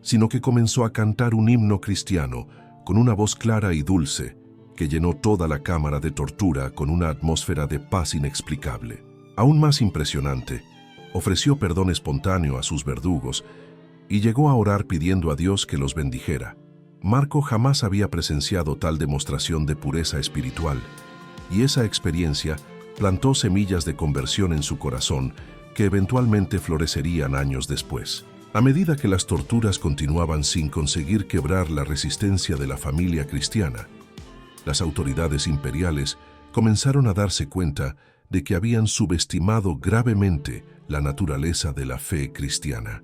sino que comenzó a cantar un himno cristiano con una voz clara y dulce que llenó toda la cámara de tortura con una atmósfera de paz inexplicable. Aún más impresionante, ofreció perdón espontáneo a sus verdugos y llegó a orar pidiendo a Dios que los bendijera. Marco jamás había presenciado tal demostración de pureza espiritual, y esa experiencia plantó semillas de conversión en su corazón que eventualmente florecerían años después. A medida que las torturas continuaban sin conseguir quebrar la resistencia de la familia cristiana, las autoridades imperiales comenzaron a darse cuenta de que habían subestimado gravemente la naturaleza de la fe cristiana.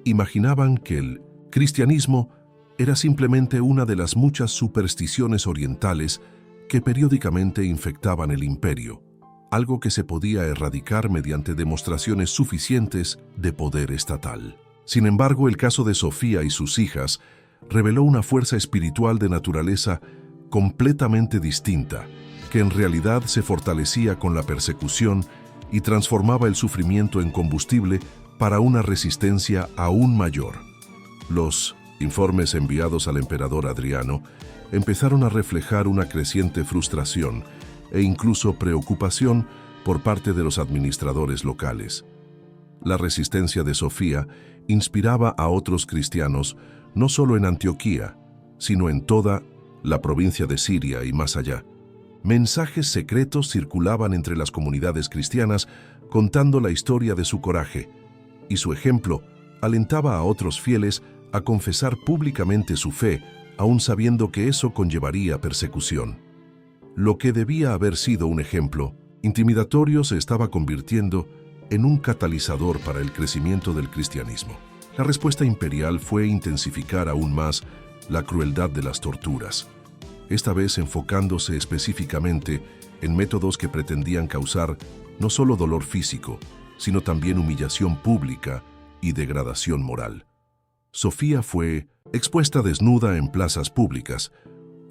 Imaginaban que el cristianismo era simplemente una de las muchas supersticiones orientales que periódicamente infectaban el imperio, algo que se podía erradicar mediante demostraciones suficientes de poder estatal. Sin embargo, el caso de Sofía y sus hijas reveló una fuerza espiritual de naturaleza completamente distinta, que en realidad se fortalecía con la persecución y transformaba el sufrimiento en combustible para una resistencia aún mayor. Los informes enviados al emperador Adriano empezaron a reflejar una creciente frustración e incluso preocupación por parte de los administradores locales. La resistencia de Sofía inspiraba a otros cristianos no solo en Antioquía, sino en toda la provincia de Siria y más allá. Mensajes secretos circulaban entre las comunidades cristianas contando la historia de su coraje, y su ejemplo alentaba a otros fieles a confesar públicamente su fe, aun sabiendo que eso conllevaría persecución. Lo que debía haber sido un ejemplo intimidatorio se estaba convirtiendo en un catalizador para el crecimiento del cristianismo. La respuesta imperial fue intensificar aún más la crueldad de las torturas, esta vez enfocándose específicamente en métodos que pretendían causar no solo dolor físico, sino también humillación pública y degradación moral. Sofía fue expuesta desnuda en plazas públicas,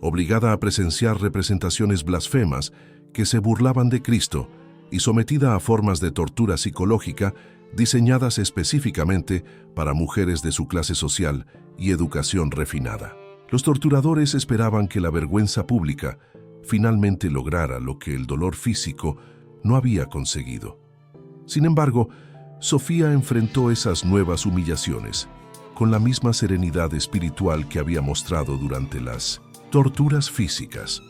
obligada a presenciar representaciones blasfemas que se burlaban de Cristo y sometida a formas de tortura psicológica diseñadas específicamente para mujeres de su clase social y educación refinada. Los torturadores esperaban que la vergüenza pública finalmente lograra lo que el dolor físico no había conseguido. Sin embargo, Sofía enfrentó esas nuevas humillaciones con la misma serenidad espiritual que había mostrado durante las torturas físicas.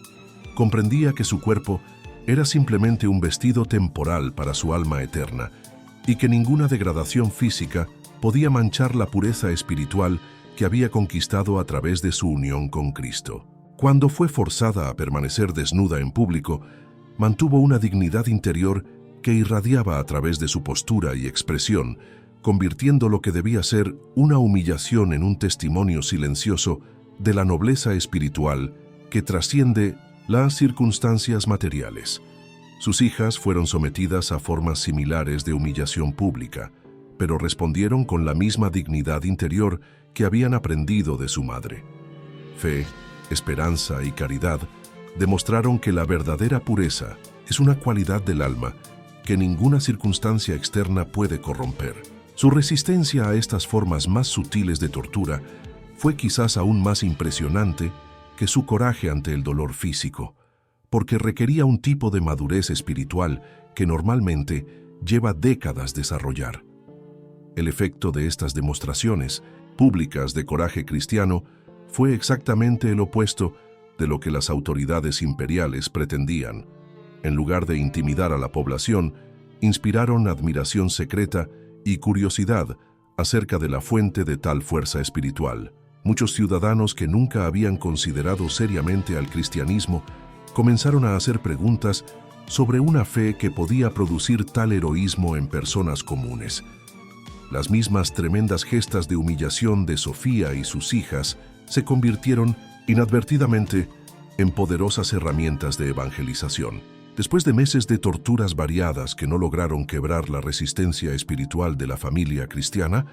Comprendía que su cuerpo era simplemente un vestido temporal para su alma eterna y que ninguna degradación física podía manchar la pureza espiritual que había conquistado a través de su unión con Cristo. Cuando fue forzada a permanecer desnuda en público, mantuvo una dignidad interior que irradiaba a través de su postura y expresión, convirtiendo lo que debía ser una humillación en un testimonio silencioso de la nobleza espiritual que trasciende las circunstancias materiales. Sus hijas fueron sometidas a formas similares de humillación pública, pero respondieron con la misma dignidad interior que habían aprendido de su madre. Fe, esperanza y caridad demostraron que la verdadera pureza es una cualidad del alma que ninguna circunstancia externa puede corromper. Su resistencia a estas formas más sutiles de tortura fue quizás aún más impresionante que su coraje ante el dolor físico, porque requería un tipo de madurez espiritual que normalmente lleva décadas desarrollar. El efecto de estas demostraciones públicas de coraje cristiano fue exactamente el opuesto de lo que las autoridades imperiales pretendían. En lugar de intimidar a la población, inspiraron admiración secreta y curiosidad acerca de la fuente de tal fuerza espiritual. Muchos ciudadanos que nunca habían considerado seriamente al cristianismo comenzaron a hacer preguntas sobre una fe que podía producir tal heroísmo en personas comunes. Las mismas tremendas gestas de humillación de Sofía y sus hijas se convirtieron inadvertidamente en poderosas herramientas de evangelización. Después de meses de torturas variadas que no lograron quebrar la resistencia espiritual de la familia cristiana,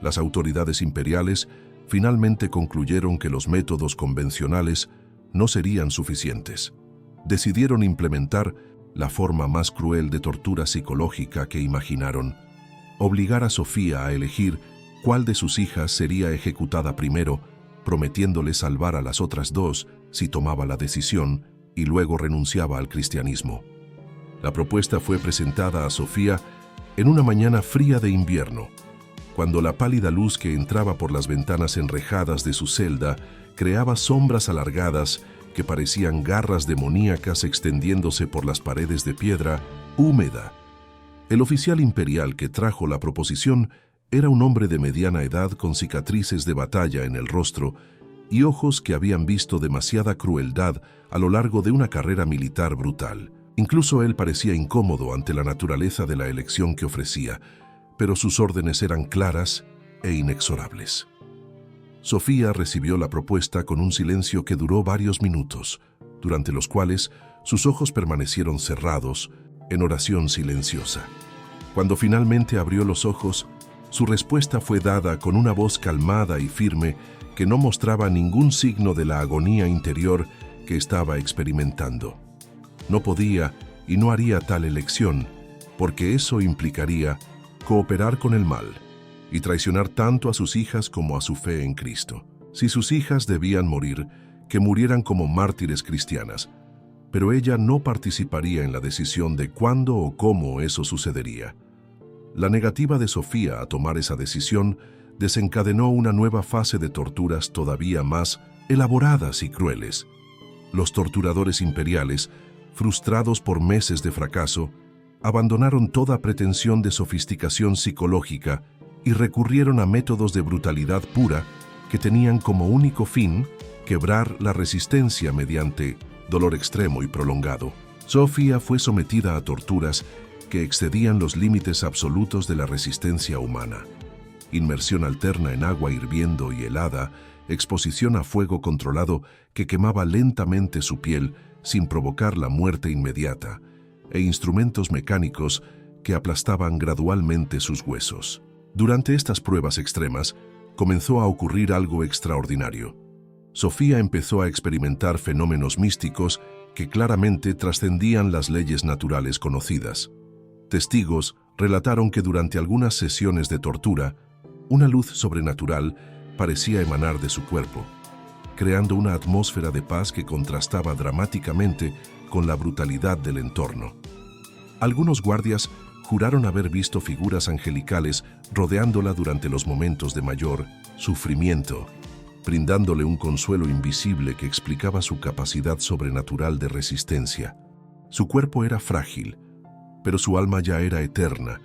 las autoridades imperiales finalmente concluyeron que los métodos convencionales no serían suficientes. Decidieron implementar la forma más cruel de tortura psicológica que imaginaron: obligar a Sofía a elegir cuál de sus hijas sería ejecutada primero, prometiéndole salvar a las otras dos si tomaba la decisión y luego renunciaba al cristianismo. La propuesta fue presentada a Sofía en una mañana fría de invierno, cuando la pálida luz que entraba por las ventanas enrejadas de su celda creaba sombras alargadas que parecían garras demoníacas extendiéndose por las paredes de piedra húmeda. El oficial imperial que trajo la proposición era un hombre de mediana edad con cicatrices de batalla en el rostro y ojos que habían visto demasiada crueldad a lo largo de una carrera militar brutal. Incluso él parecía incómodo ante la naturaleza de la elección que ofrecía, pero sus órdenes eran claras e inexorables. Sofía recibió la propuesta con un silencio que duró varios minutos, durante los cuales sus ojos permanecieron cerrados en oración silenciosa. Cuando finalmente abrió los ojos, su respuesta fue dada con una voz calmada y firme que no mostraba ningún signo de la agonía interior que estaba experimentando. No podía y no haría tal elección, porque eso implicaría cooperar con el mal y traicionar tanto a sus hijas como a su fe en Cristo. Si sus hijas debían morir, que murieran como mártires cristianas, pero ella no participaría en la decisión de cuándo o cómo eso sucedería. La negativa de Sofía a tomar esa decisión desencadenó una nueva fase de torturas todavía más elaboradas y crueles. Los torturadores imperiales, frustrados por meses de fracaso, abandonaron toda pretensión de sofisticación psicológica y recurrieron a métodos de brutalidad pura que tenían como único fin quebrar la resistencia mediante dolor extremo y prolongado. Sofía fue sometida a torturas que excedían los límites absolutos de la resistencia humana. Inmersión alterna en agua hirviendo y helada, exposición a fuego controlado que quemaba lentamente su piel sin provocar la muerte inmediata, e instrumentos mecánicos que aplastaban gradualmente sus huesos. Durante estas pruebas extremas, comenzó a ocurrir algo extraordinario. Sofía empezó a experimentar fenómenos místicos que claramente trascendían las leyes naturales conocidas. Testigos relataron que durante algunas sesiones de tortura, una luz sobrenatural parecía emanar de su cuerpo, creando una atmósfera de paz que contrastaba dramáticamente con la brutalidad del entorno. Algunos guardias juraron haber visto figuras angelicales rodeándola durante los momentos de mayor sufrimiento, brindándole un consuelo invisible que explicaba su capacidad sobrenatural de resistencia. Su cuerpo era frágil, pero su alma ya era eterna,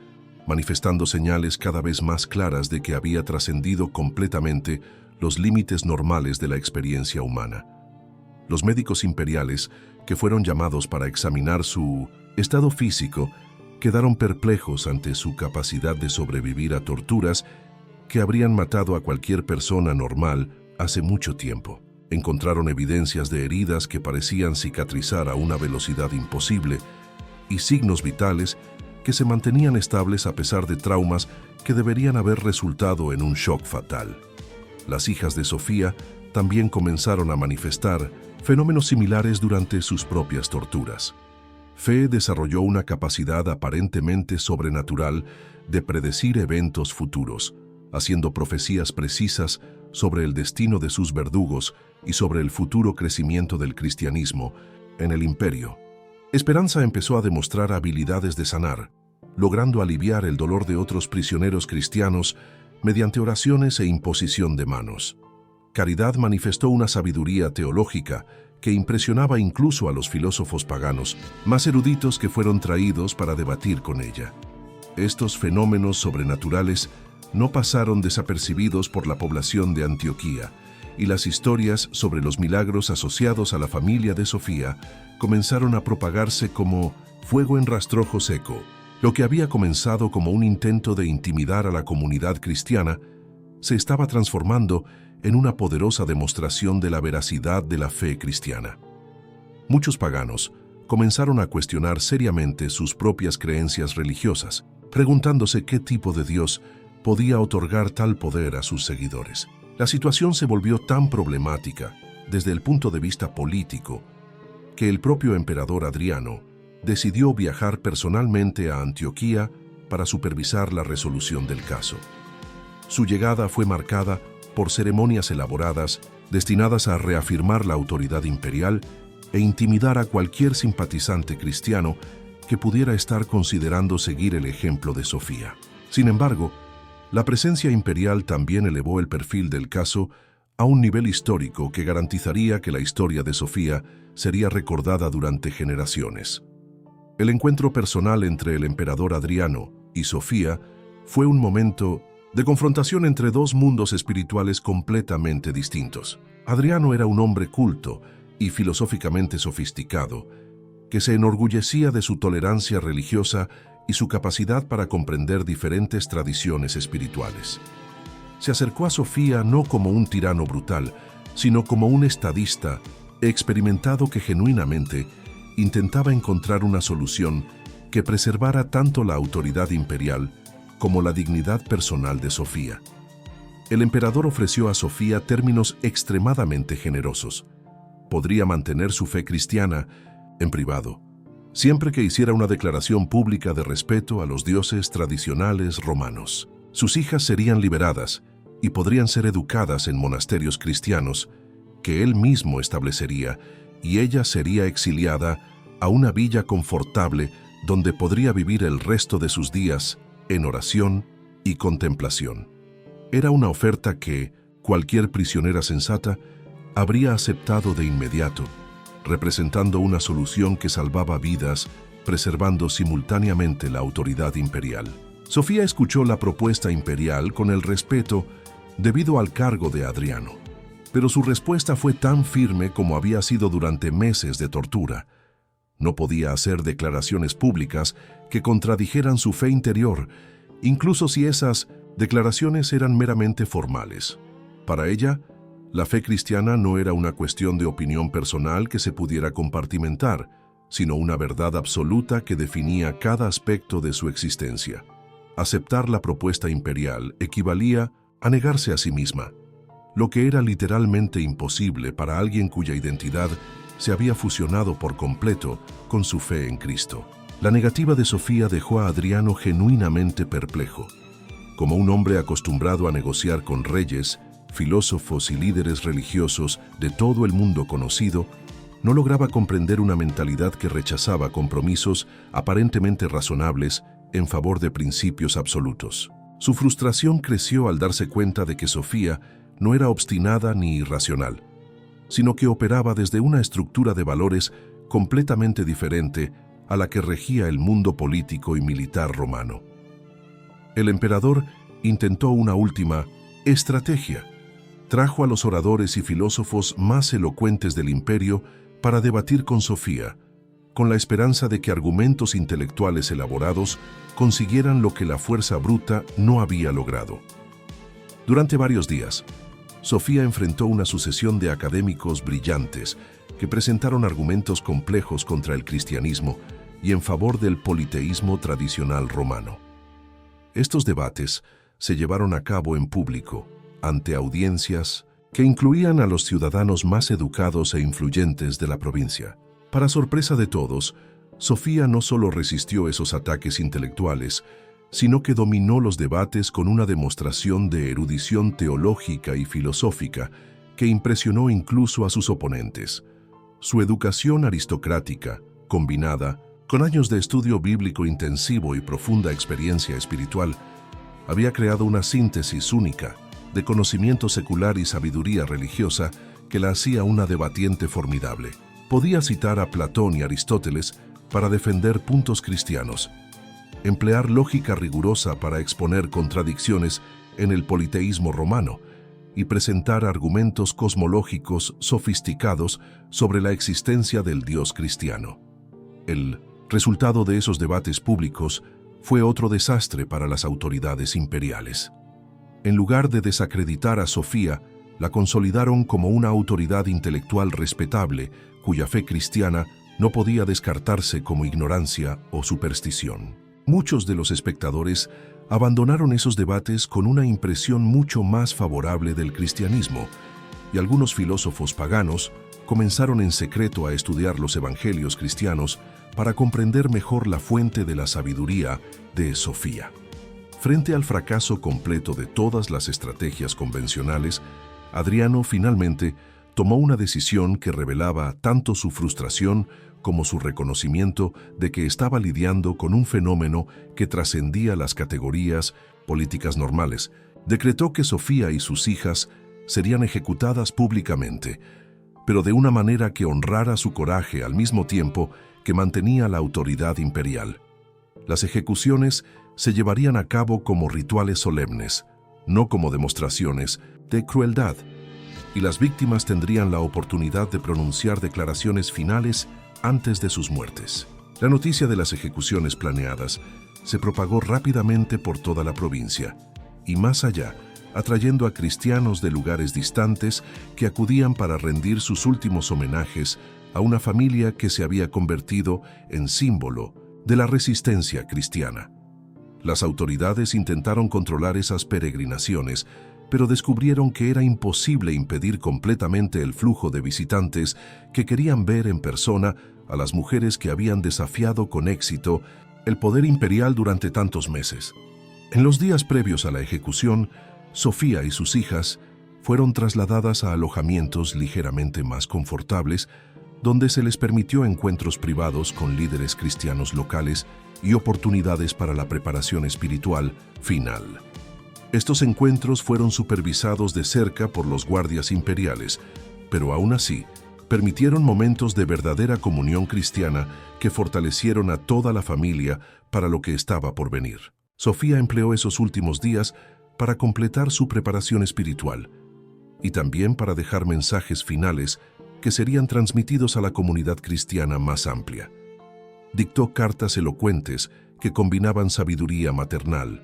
manifestando señales cada vez más claras de que había trascendido completamente los límites normales de la experiencia humana. Los médicos imperiales, que fueron llamados para examinar su estado físico, quedaron perplejos ante su capacidad de sobrevivir a torturas que habrían matado a cualquier persona normal hace mucho tiempo. Encontraron evidencias de heridas que parecían cicatrizar a una velocidad imposible y signos vitales que se mantenían estables a pesar de traumas que deberían haber resultado en un shock fatal. Las hijas de Sofía también comenzaron a manifestar fenómenos similares durante sus propias torturas. Fe desarrolló una capacidad aparentemente sobrenatural de predecir eventos futuros, haciendo profecías precisas sobre el destino de sus verdugos y sobre el futuro crecimiento del cristianismo en el imperio. Esperanza empezó a demostrar habilidades de sanar, logrando aliviar el dolor de otros prisioneros cristianos mediante oraciones e imposición de manos. Caridad manifestó una sabiduría teológica que impresionaba incluso a los filósofos paganos más eruditos que fueron traídos para debatir con ella. Estos fenómenos sobrenaturales no pasaron desapercibidos por la población de Antioquía, y las historias sobre los milagros asociados a la familia de Sofía comenzaron a propagarse como fuego en rastrojo seco. Lo que había comenzado como un intento de intimidar a la comunidad cristiana se estaba transformando en una poderosa demostración de la veracidad de la fe cristiana. Muchos paganos comenzaron a cuestionar seriamente sus propias creencias religiosas, preguntándose qué tipo de Dios podía otorgar tal poder a sus seguidores. La situación se volvió tan problemática desde el punto de vista político que el propio emperador Adriano decidió viajar personalmente a Antioquía para supervisar la resolución del caso. Su llegada fue marcada por ceremonias elaboradas destinadas a reafirmar la autoridad imperial e intimidar a cualquier simpatizante cristiano que pudiera estar considerando seguir el ejemplo de Sofía. Sin embargo, la presencia imperial también elevó el perfil del caso a un nivel histórico que garantizaría que la historia de Sofía sería recordada durante generaciones. El encuentro personal entre el emperador Adriano y Sofía fue un momento de confrontación entre dos mundos espirituales completamente distintos. Adriano era un hombre culto y filosóficamente sofisticado, que se enorgullecía de su tolerancia religiosa y su capacidad para comprender diferentes tradiciones espirituales. Se acercó a Sofía no como un tirano brutal, sino como un estadista experimentado que genuinamente intentaba encontrar una solución que preservara tanto la autoridad imperial como la dignidad personal de Sofía. El emperador ofreció a Sofía términos extremadamente generosos. Podría mantener su fe cristiana en privado, siempre que hiciera una declaración pública de respeto a los dioses tradicionales romanos. Sus hijas serían liberadas y podrían ser educadas en monasterios cristianos que él mismo establecería, y ella sería exiliada a una villa confortable donde podría vivir el resto de sus días en oración y contemplación. Era una oferta que cualquier prisionera sensata habría aceptado de inmediato, representando una solución que salvaba vidas, preservando simultáneamente la autoridad imperial. Sofía escuchó la propuesta imperial con el respeto debido al cargo de Adriano, pero su respuesta fue tan firme como había sido durante meses de tortura. No podía hacer declaraciones públicas que contradijeran su fe interior, incluso si esas declaraciones eran meramente formales. Para ella, la fe cristiana no era una cuestión de opinión personal que se pudiera compartimentar, sino una verdad absoluta que definía cada aspecto de su existencia. Aceptar la propuesta imperial equivalía a negarse a sí misma, lo que era literalmente imposible para alguien cuya identidad se había fusionado por completo con su fe en Cristo. La negativa de Sofía dejó a Adriano genuinamente perplejo. Como un hombre acostumbrado a negociar con reyes, filósofos y líderes religiosos de todo el mundo conocido, no lograba comprender una mentalidad que rechazaba compromisos aparentemente razonables en favor de principios absolutos. Su frustración creció al darse cuenta de que Sofía no era obstinada ni irracional, sino que operaba desde una estructura de valores completamente diferente a la que regía el mundo político y militar romano. El emperador intentó una última estrategia. Trajo a los oradores y filósofos más elocuentes del imperio para debatir con Sofía, con la esperanza de que argumentos intelectuales elaborados consiguieran lo que la fuerza bruta no había logrado. Durante varios días, Sofía enfrentó una sucesión de académicos brillantes que presentaron argumentos complejos contra el cristianismo y en favor del politeísmo tradicional romano. Estos debates se llevaron a cabo en público, ante audiencias que incluían a los ciudadanos más educados e influyentes de la provincia. Para sorpresa de todos, Sofía no solo resistió esos ataques intelectuales, sino que dominó los debates con una demostración de erudición teológica y filosófica que impresionó incluso a sus oponentes. Su educación aristocrática, combinada con años de estudio bíblico intensivo y profunda experiencia espiritual, había creado una síntesis única de conocimiento secular y sabiduría religiosa que la hacía una debatiente formidable. Podía citar a Platón y Aristóteles para defender puntos cristianos, emplear lógica rigurosa para exponer contradicciones en el politeísmo romano y presentar argumentos cosmológicos sofisticados sobre la existencia del Dios cristiano. El resultado de esos debates públicos fue otro desastre para las autoridades imperiales. En lugar de desacreditar a Sofía, la consolidaron como una autoridad intelectual respetable, cuya fe cristiana no podía descartarse como ignorancia o superstición. Muchos de los espectadores abandonaron esos debates con una impresión mucho más favorable del cristianismo, y algunos filósofos paganos comenzaron en secreto a estudiar los evangelios cristianos para comprender mejor la fuente de la sabiduría de Sofía. Frente al fracaso completo de todas las estrategias convencionales, Adriano finalmente tomó una decisión que revelaba tanto su frustración como su reconocimiento de que estaba lidiando con un fenómeno que trascendía las categorías políticas normales. Decretó que Sofía y sus hijas serían ejecutadas públicamente, pero de una manera que honrara su coraje al mismo tiempo que mantenía la autoridad imperial. Las ejecuciones se llevarían a cabo como rituales solemnes, no como demostraciones de crueldad, y las víctimas tendrían la oportunidad de pronunciar declaraciones finales antes de sus muertes. La noticia de las ejecuciones planeadas se propagó rápidamente por toda la provincia, y más allá, atrayendo a cristianos de lugares distantes que acudían para rendir sus últimos homenajes a una familia que se había convertido en símbolo de la resistencia cristiana. Las autoridades intentaron controlar esas peregrinaciones, pero descubrieron que era imposible impedir completamente el flujo de visitantes que querían ver en persona a las mujeres que habían desafiado con éxito el poder imperial durante tantos meses. En los días previos a la ejecución, Sofía y sus hijas fueron trasladadas a alojamientos ligeramente más confortables, donde se les permitió encuentros privados con líderes cristianos locales y oportunidades para la preparación espiritual final. Estos encuentros fueron supervisados de cerca por los guardias imperiales, pero aún así, permitieron momentos de verdadera comunión cristiana que fortalecieron a toda la familia para lo que estaba por venir. Sofía empleó esos últimos días para completar su preparación espiritual y también para dejar mensajes finales que serían transmitidos a la comunidad cristiana más amplia. Dictó cartas elocuentes que combinaban sabiduría maternal,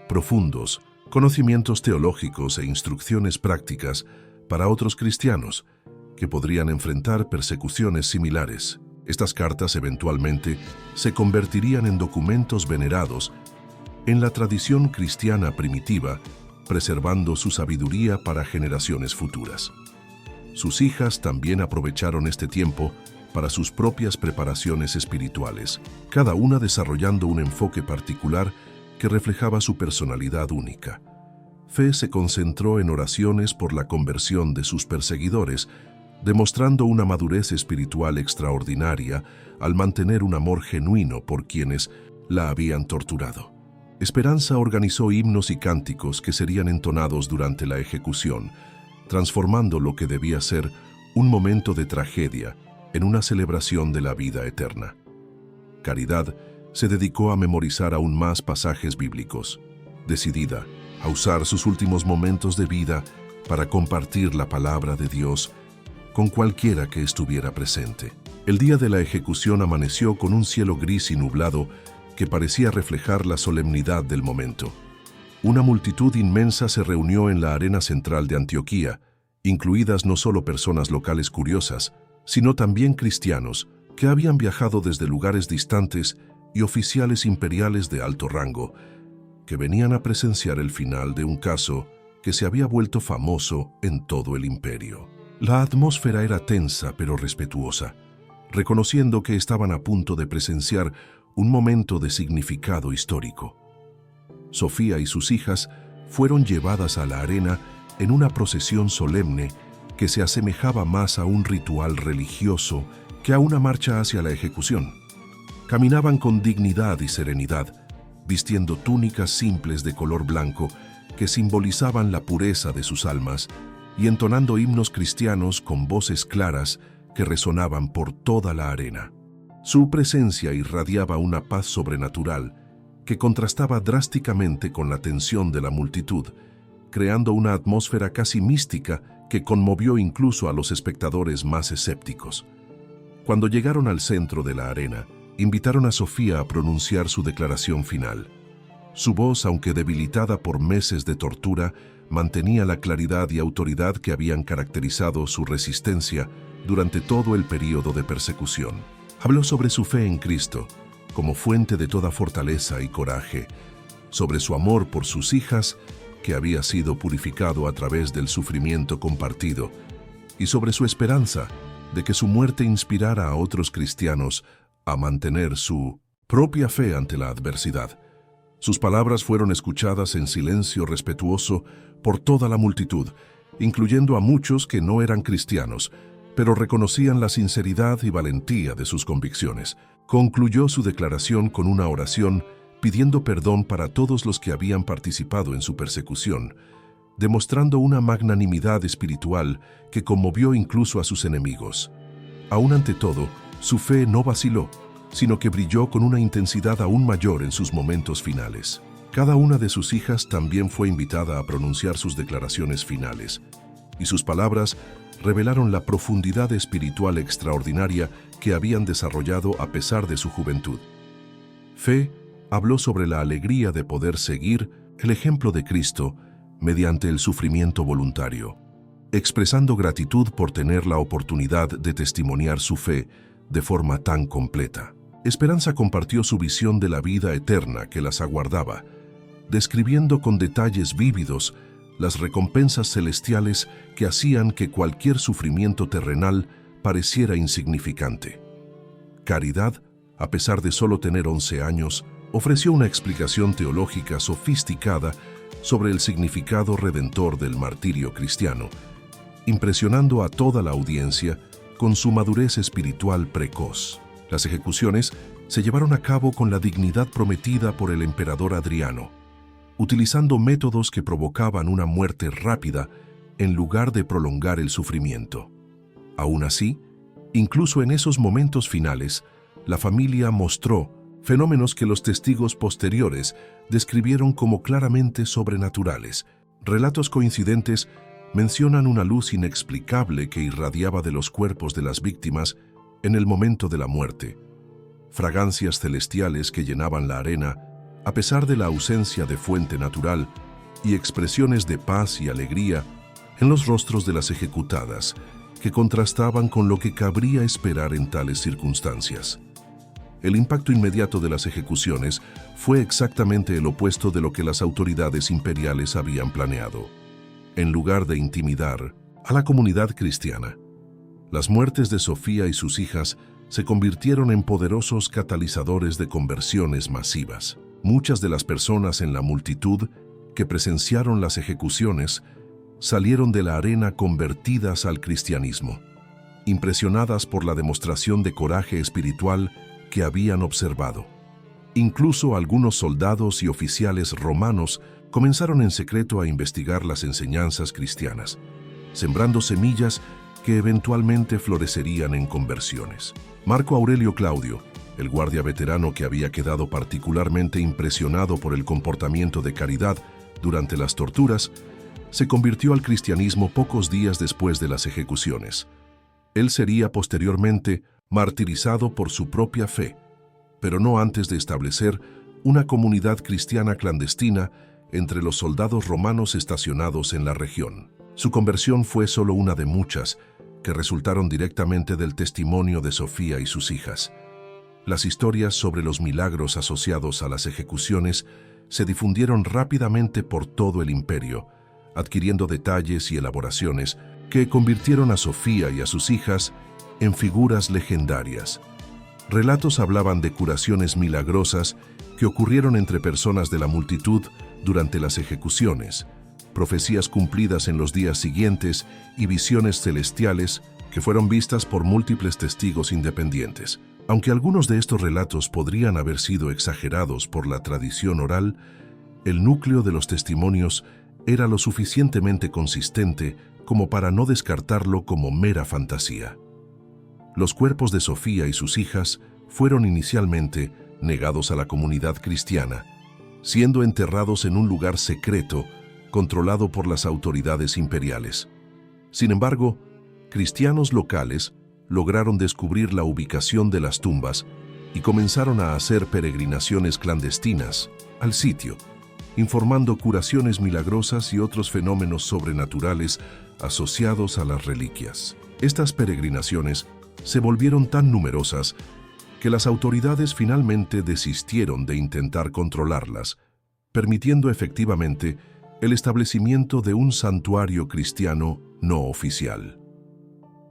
profundos conocimientos teológicos e instrucciones prácticas para otros cristianos que podrían enfrentar persecuciones similares. Estas cartas eventualmente se convertirían en documentos venerados en la tradición cristiana primitiva, preservando su sabiduría para generaciones futuras. Sus hijas también aprovecharon este tiempo para sus propias preparaciones espirituales, cada una desarrollando un enfoque particular que reflejaba su personalidad única. Fe se concentró en oraciones por la conversión de sus perseguidores, demostrando una madurez espiritual extraordinaria al mantener un amor genuino por quienes la habían torturado. Esperanza organizó himnos y cánticos que serían entonados durante la ejecución, transformando lo que debía ser un momento de tragedia en una celebración de la vida eterna. Caridad se dedicó a memorizar aún más pasajes bíblicos, decidida a usar sus últimos momentos de vida para compartir la palabra de Dios con cualquiera que estuviera presente. El día de la ejecución amaneció con un cielo gris y nublado que parecía reflejar la solemnidad del momento. Una multitud inmensa se reunió en la arena central de Antioquía, incluidas no solo personas locales curiosas, sino también cristianos que habían viajado desde lugares distantes y oficiales imperiales de alto rango, que venían a presenciar el final de un caso que se había vuelto famoso en todo el imperio. La atmósfera era tensa pero respetuosa, reconociendo que estaban a punto de presenciar un momento de significado histórico. Sofía y sus hijas fueron llevadas a la arena en una procesión solemne que se asemejaba más a un ritual religioso que a una marcha hacia la ejecución. Caminaban con dignidad y serenidad, vistiendo túnicas simples de color blanco que simbolizaban la pureza de sus almas y entonando himnos cristianos con voces claras que resonaban por toda la arena. Su presencia irradiaba una paz sobrenatural que contrastaba drásticamente con la tensión de la multitud, creando una atmósfera casi mística que conmovió incluso a los espectadores más escépticos. Cuando llegaron al centro de la arena, invitaron a Sofía a pronunciar su declaración final. Su voz, aunque debilitada por meses de tortura, mantenía la claridad y autoridad que habían caracterizado su resistencia durante todo el período de persecución. Habló sobre su fe en Cristo, como fuente de toda fortaleza y coraje, sobre su amor por sus hijas, que había sido purificado a través del sufrimiento compartido, y sobre su esperanza de que su muerte inspirara a otros cristianos a mantener su propia fe ante la adversidad. Sus palabras fueron escuchadas en silencio respetuoso por toda la multitud, incluyendo a muchos que no eran cristianos, pero reconocían la sinceridad y valentía de sus convicciones. Concluyó su declaración con una oración pidiendo perdón para todos los que habían participado en su persecución, demostrando una magnanimidad espiritual que conmovió incluso a sus enemigos. Aún ante todo, su fe no vaciló, sino que brilló con una intensidad aún mayor en sus momentos finales. Cada una de sus hijas también fue invitada a pronunciar sus declaraciones finales, y sus palabras revelaron la profundidad espiritual extraordinaria que habían desarrollado a pesar de su juventud. Fe habló sobre la alegría de poder seguir el ejemplo de Cristo mediante el sufrimiento voluntario, expresando gratitud por tener la oportunidad de testimoniar su fe de forma tan completa. Esperanza compartió su visión de la vida eterna que las aguardaba, describiendo con detalles vívidos las recompensas celestiales que hacían que cualquier sufrimiento terrenal pareciera insignificante. Caridad, a pesar de solo tener 11 años, ofreció una explicación teológica sofisticada sobre el significado redentor del martirio cristiano, impresionando a toda la audiencia con su madurez espiritual precoz. Las ejecuciones se llevaron a cabo con la dignidad prometida por el emperador Adriano, utilizando métodos que provocaban una muerte rápida en lugar de prolongar el sufrimiento. Aún así, incluso en esos momentos finales, la familia mostró fenómenos que los testigos posteriores describieron como claramente sobrenaturales. Relatos coincidentes mencionan una luz inexplicable que irradiaba de los cuerpos de las víctimas en el momento de la muerte, fragancias celestiales que llenaban la arena a pesar de la ausencia de fuente natural, y expresiones de paz y alegría en los rostros de las ejecutadas, que contrastaban con lo que cabría esperar en tales circunstancias. El impacto inmediato de las ejecuciones fue exactamente el opuesto de lo que las autoridades imperiales habían planeado. En lugar de intimidar a la comunidad cristiana, las muertes de Sofía y sus hijas se convirtieron en poderosos catalizadores de conversiones masivas. Muchas de las personas en la multitud que presenciaron las ejecuciones salieron de la arena convertidas al cristianismo, impresionadas por la demostración de coraje espiritual que habían observado. Incluso algunos soldados y oficiales romanos comenzaron en secreto a investigar las enseñanzas cristianas, sembrando semillas que eventualmente florecerían en conversiones. Marco Aurelio Claudio, el guardia veterano que había quedado particularmente impresionado por el comportamiento de Caridad durante las torturas, se convirtió al cristianismo pocos días después de las ejecuciones. Él sería posteriormente martirizado por su propia fe, pero no antes de establecer una comunidad cristiana clandestina entre los soldados romanos estacionados en la región. Su conversión fue solo una de muchas que resultaron directamente del testimonio de Sofía y sus hijas. Las historias sobre los milagros asociados a las ejecuciones se difundieron rápidamente por todo el imperio, adquiriendo detalles y elaboraciones que convirtieron a Sofía y a sus hijas en figuras legendarias. Relatos hablaban de curaciones milagrosas que ocurrieron entre personas de la multitud durante las ejecuciones, profecías cumplidas en los días siguientes y visiones celestiales que fueron vistas por múltiples testigos independientes. Aunque algunos de estos relatos podrían haber sido exagerados por la tradición oral, el núcleo de los testimonios era lo suficientemente consistente como para no descartarlo como mera fantasía. Los cuerpos de Sofía y sus hijas fueron inicialmente negados a la comunidad cristiana, siendo enterrados en un lugar secreto controlado por las autoridades imperiales. Sin embargo, cristianos locales lograron descubrir la ubicación de las tumbas y comenzaron a hacer peregrinaciones clandestinas al sitio, informando curaciones milagrosas y otros fenómenos sobrenaturales asociados a las reliquias. Estas peregrinaciones se volvieron tan numerosas que las autoridades finalmente desistieron de intentar controlarlas, permitiendo efectivamente el establecimiento de un santuario cristiano no oficial.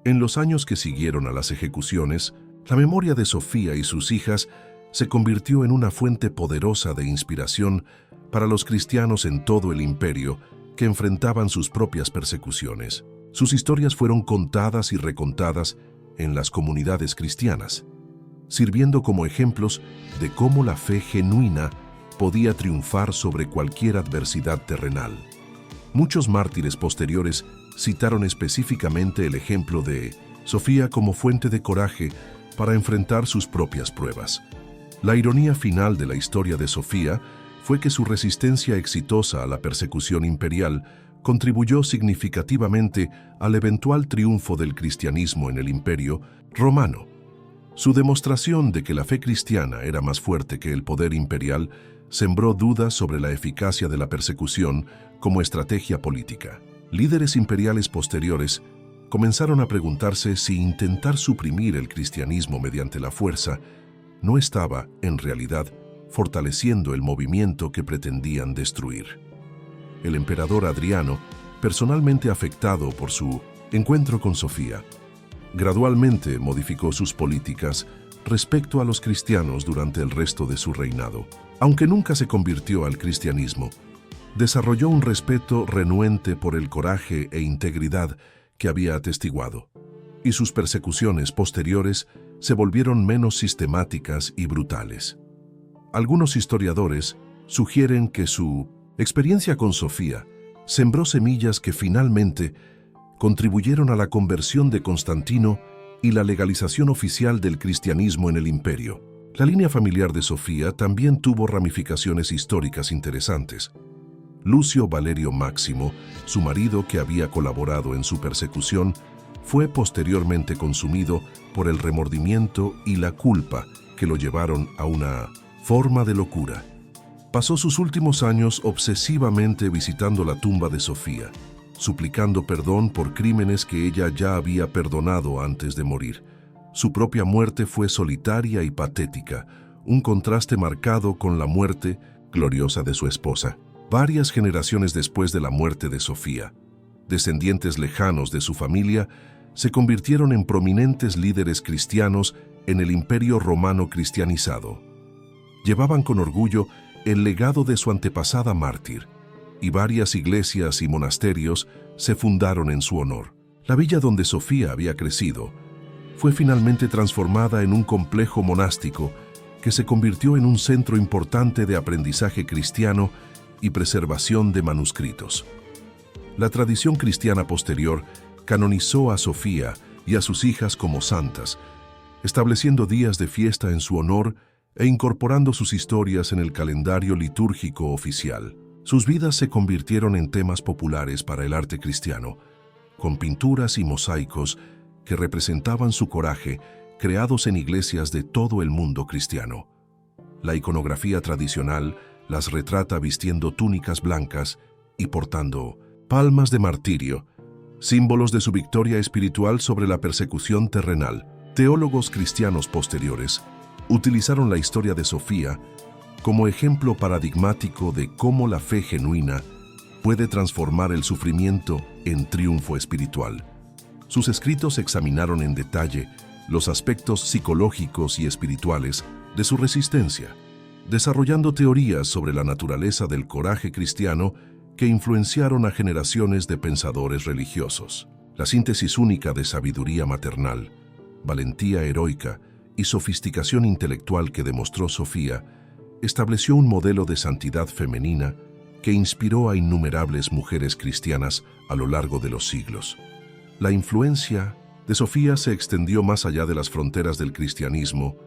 En los años que siguieron a las ejecuciones, la memoria de Sofía y sus hijas se convirtió en una fuente poderosa de inspiración para los cristianos en todo el imperio que enfrentaban sus propias persecuciones. Sus historias fueron contadas y recontadas en las comunidades cristianas, sirviendo como ejemplos de cómo la fe genuina podía triunfar sobre cualquier adversidad terrenal. Muchos mártires posteriores citaron específicamente el ejemplo de Sofía como fuente de coraje para enfrentar sus propias pruebas. La ironía final de la historia de Sofía fue que su resistencia exitosa a la persecución imperial contribuyó significativamente al eventual triunfo del cristianismo en el Imperio Romano. Su demostración de que la fe cristiana era más fuerte que el poder imperial sembró dudas sobre la eficacia de la persecución como estrategia política. Líderes imperiales posteriores comenzaron a preguntarse si intentar suprimir el cristianismo mediante la fuerza no estaba, en realidad, fortaleciendo el movimiento que pretendían destruir. El emperador Adriano, personalmente afectado por su encuentro con Sofía, gradualmente modificó sus políticas respecto a los cristianos durante el resto de su reinado. Aunque nunca se convirtió al cristianismo, desarrolló un respeto renuente por el coraje e integridad que había atestiguado, y sus persecuciones posteriores se volvieron menos sistemáticas y brutales. Algunos historiadores sugieren que su experiencia con Sofía sembró semillas que finalmente contribuyeron a la conversión de Constantino y la legalización oficial del cristianismo en el imperio. La línea familiar de Sofía también tuvo ramificaciones históricas interesantes. Lucio Valerio Máximo, su marido que había colaborado en su persecución, fue posteriormente consumido por el remordimiento y la culpa que lo llevaron a una forma de locura. Pasó sus últimos años obsesivamente visitando la tumba de Sofía, suplicando perdón por crímenes que ella ya había perdonado antes de morir. Su propia muerte fue solitaria y patética, un contraste marcado con la muerte gloriosa de su esposa. Varias generaciones después de la muerte de Sofía, descendientes lejanos de su familia se convirtieron en prominentes líderes cristianos en el Imperio Romano cristianizado. Llevaban con orgullo el legado de su antepasada mártir, y varias iglesias y monasterios se fundaron en su honor. La villa donde Sofía había crecido fue finalmente transformada en un complejo monástico que se convirtió en un centro importante de aprendizaje cristiano y preservación de manuscritos. La tradición cristiana posterior canonizó a Sofía y a sus hijas como santas, estableciendo días de fiesta en su honor e incorporando sus historias en el calendario litúrgico oficial. Sus vidas se convirtieron en temas populares para el arte cristiano, con pinturas y mosaicos que representaban su coraje, creados en iglesias de todo el mundo cristiano. La iconografía tradicional las retrata vistiendo túnicas blancas y portando palmas de martirio, símbolos de su victoria espiritual sobre la persecución terrenal. Teólogos cristianos posteriores utilizaron la historia de Sofía como ejemplo paradigmático de cómo la fe genuina puede transformar el sufrimiento en triunfo espiritual. Sus escritos examinaron en detalle los aspectos psicológicos y espirituales de su resistencia, desarrollando teorías sobre la naturaleza del coraje cristiano que influenciaron a generaciones de pensadores religiosos. La síntesis única de sabiduría maternal, valentía heroica y sofisticación intelectual que demostró Sofía estableció un modelo de santidad femenina que inspiró a innumerables mujeres cristianas a lo largo de los siglos. La influencia de Sofía se extendió más allá de las fronteras del cristianismo,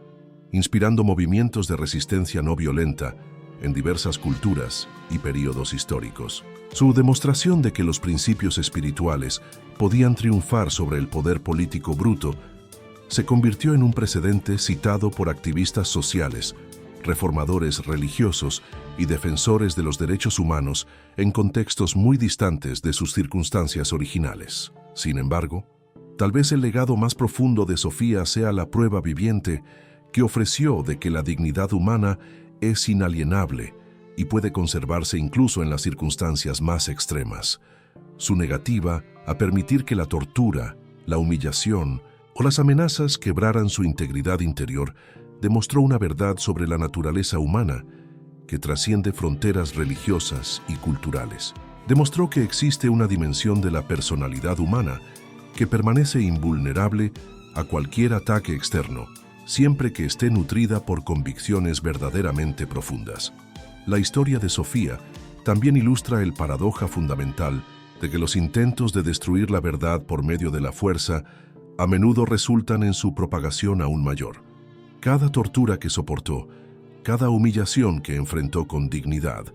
inspirando movimientos de resistencia no violenta en diversas culturas y períodos históricos. Su demostración de que los principios espirituales podían triunfar sobre el poder político bruto se convirtió en un precedente citado por activistas sociales, reformadores religiosos y defensores de los derechos humanos en contextos muy distantes de sus circunstancias originales. Sin embargo, tal vez el legado más profundo de Sofía sea la prueba viviente que ofreció de que la dignidad humana es inalienable y puede conservarse incluso en las circunstancias más extremas. Su negativa a permitir que la tortura, la humillación o las amenazas quebraran su integridad interior demostró una verdad sobre la naturaleza humana que trasciende fronteras religiosas y culturales. Demostró que existe una dimensión de la personalidad humana que permanece invulnerable a cualquier ataque externo, siempre que esté nutrida por convicciones verdaderamente profundas. La historia de Sofía también ilustra el paradoja fundamental de que los intentos de destruir la verdad por medio de la fuerza a menudo resultan en su propagación aún mayor. Cada tortura que soportó, cada humillación que enfrentó con dignidad,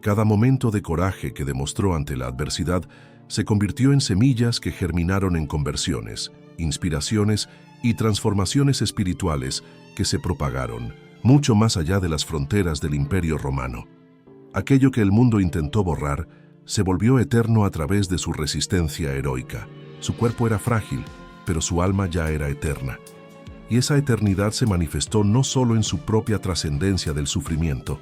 cada momento de coraje que demostró ante la adversidad se convirtió en semillas que germinaron en conversiones, inspiraciones y transformaciones espirituales que se propagaron mucho más allá de las fronteras del Imperio Romano. Aquello que el mundo intentó borrar se volvió eterno a través de su resistencia heroica. Su cuerpo era frágil, pero su alma ya era eterna. Y esa eternidad se manifestó no solo en su propia trascendencia del sufrimiento,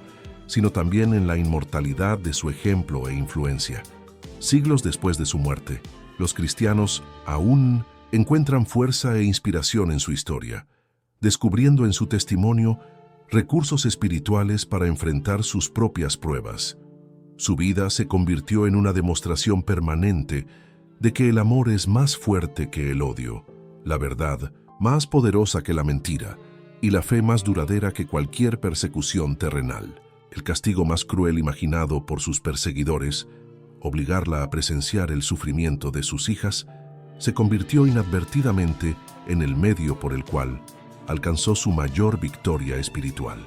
sino también en la inmortalidad de su ejemplo e influencia. Siglos después de su muerte, los cristianos aún encuentran fuerza e inspiración en su historia, descubriendo en su testimonio recursos espirituales para enfrentar sus propias pruebas. Su vida se convirtió en una demostración permanente de que el amor es más fuerte que el odio, la verdad más poderosa que la mentira y la fe más duradera que cualquier persecución terrenal. El castigo más cruel imaginado por sus perseguidores, obligarla a presenciar el sufrimiento de sus hijas, se convirtió inadvertidamente en el medio por el cual alcanzó su mayor victoria espiritual.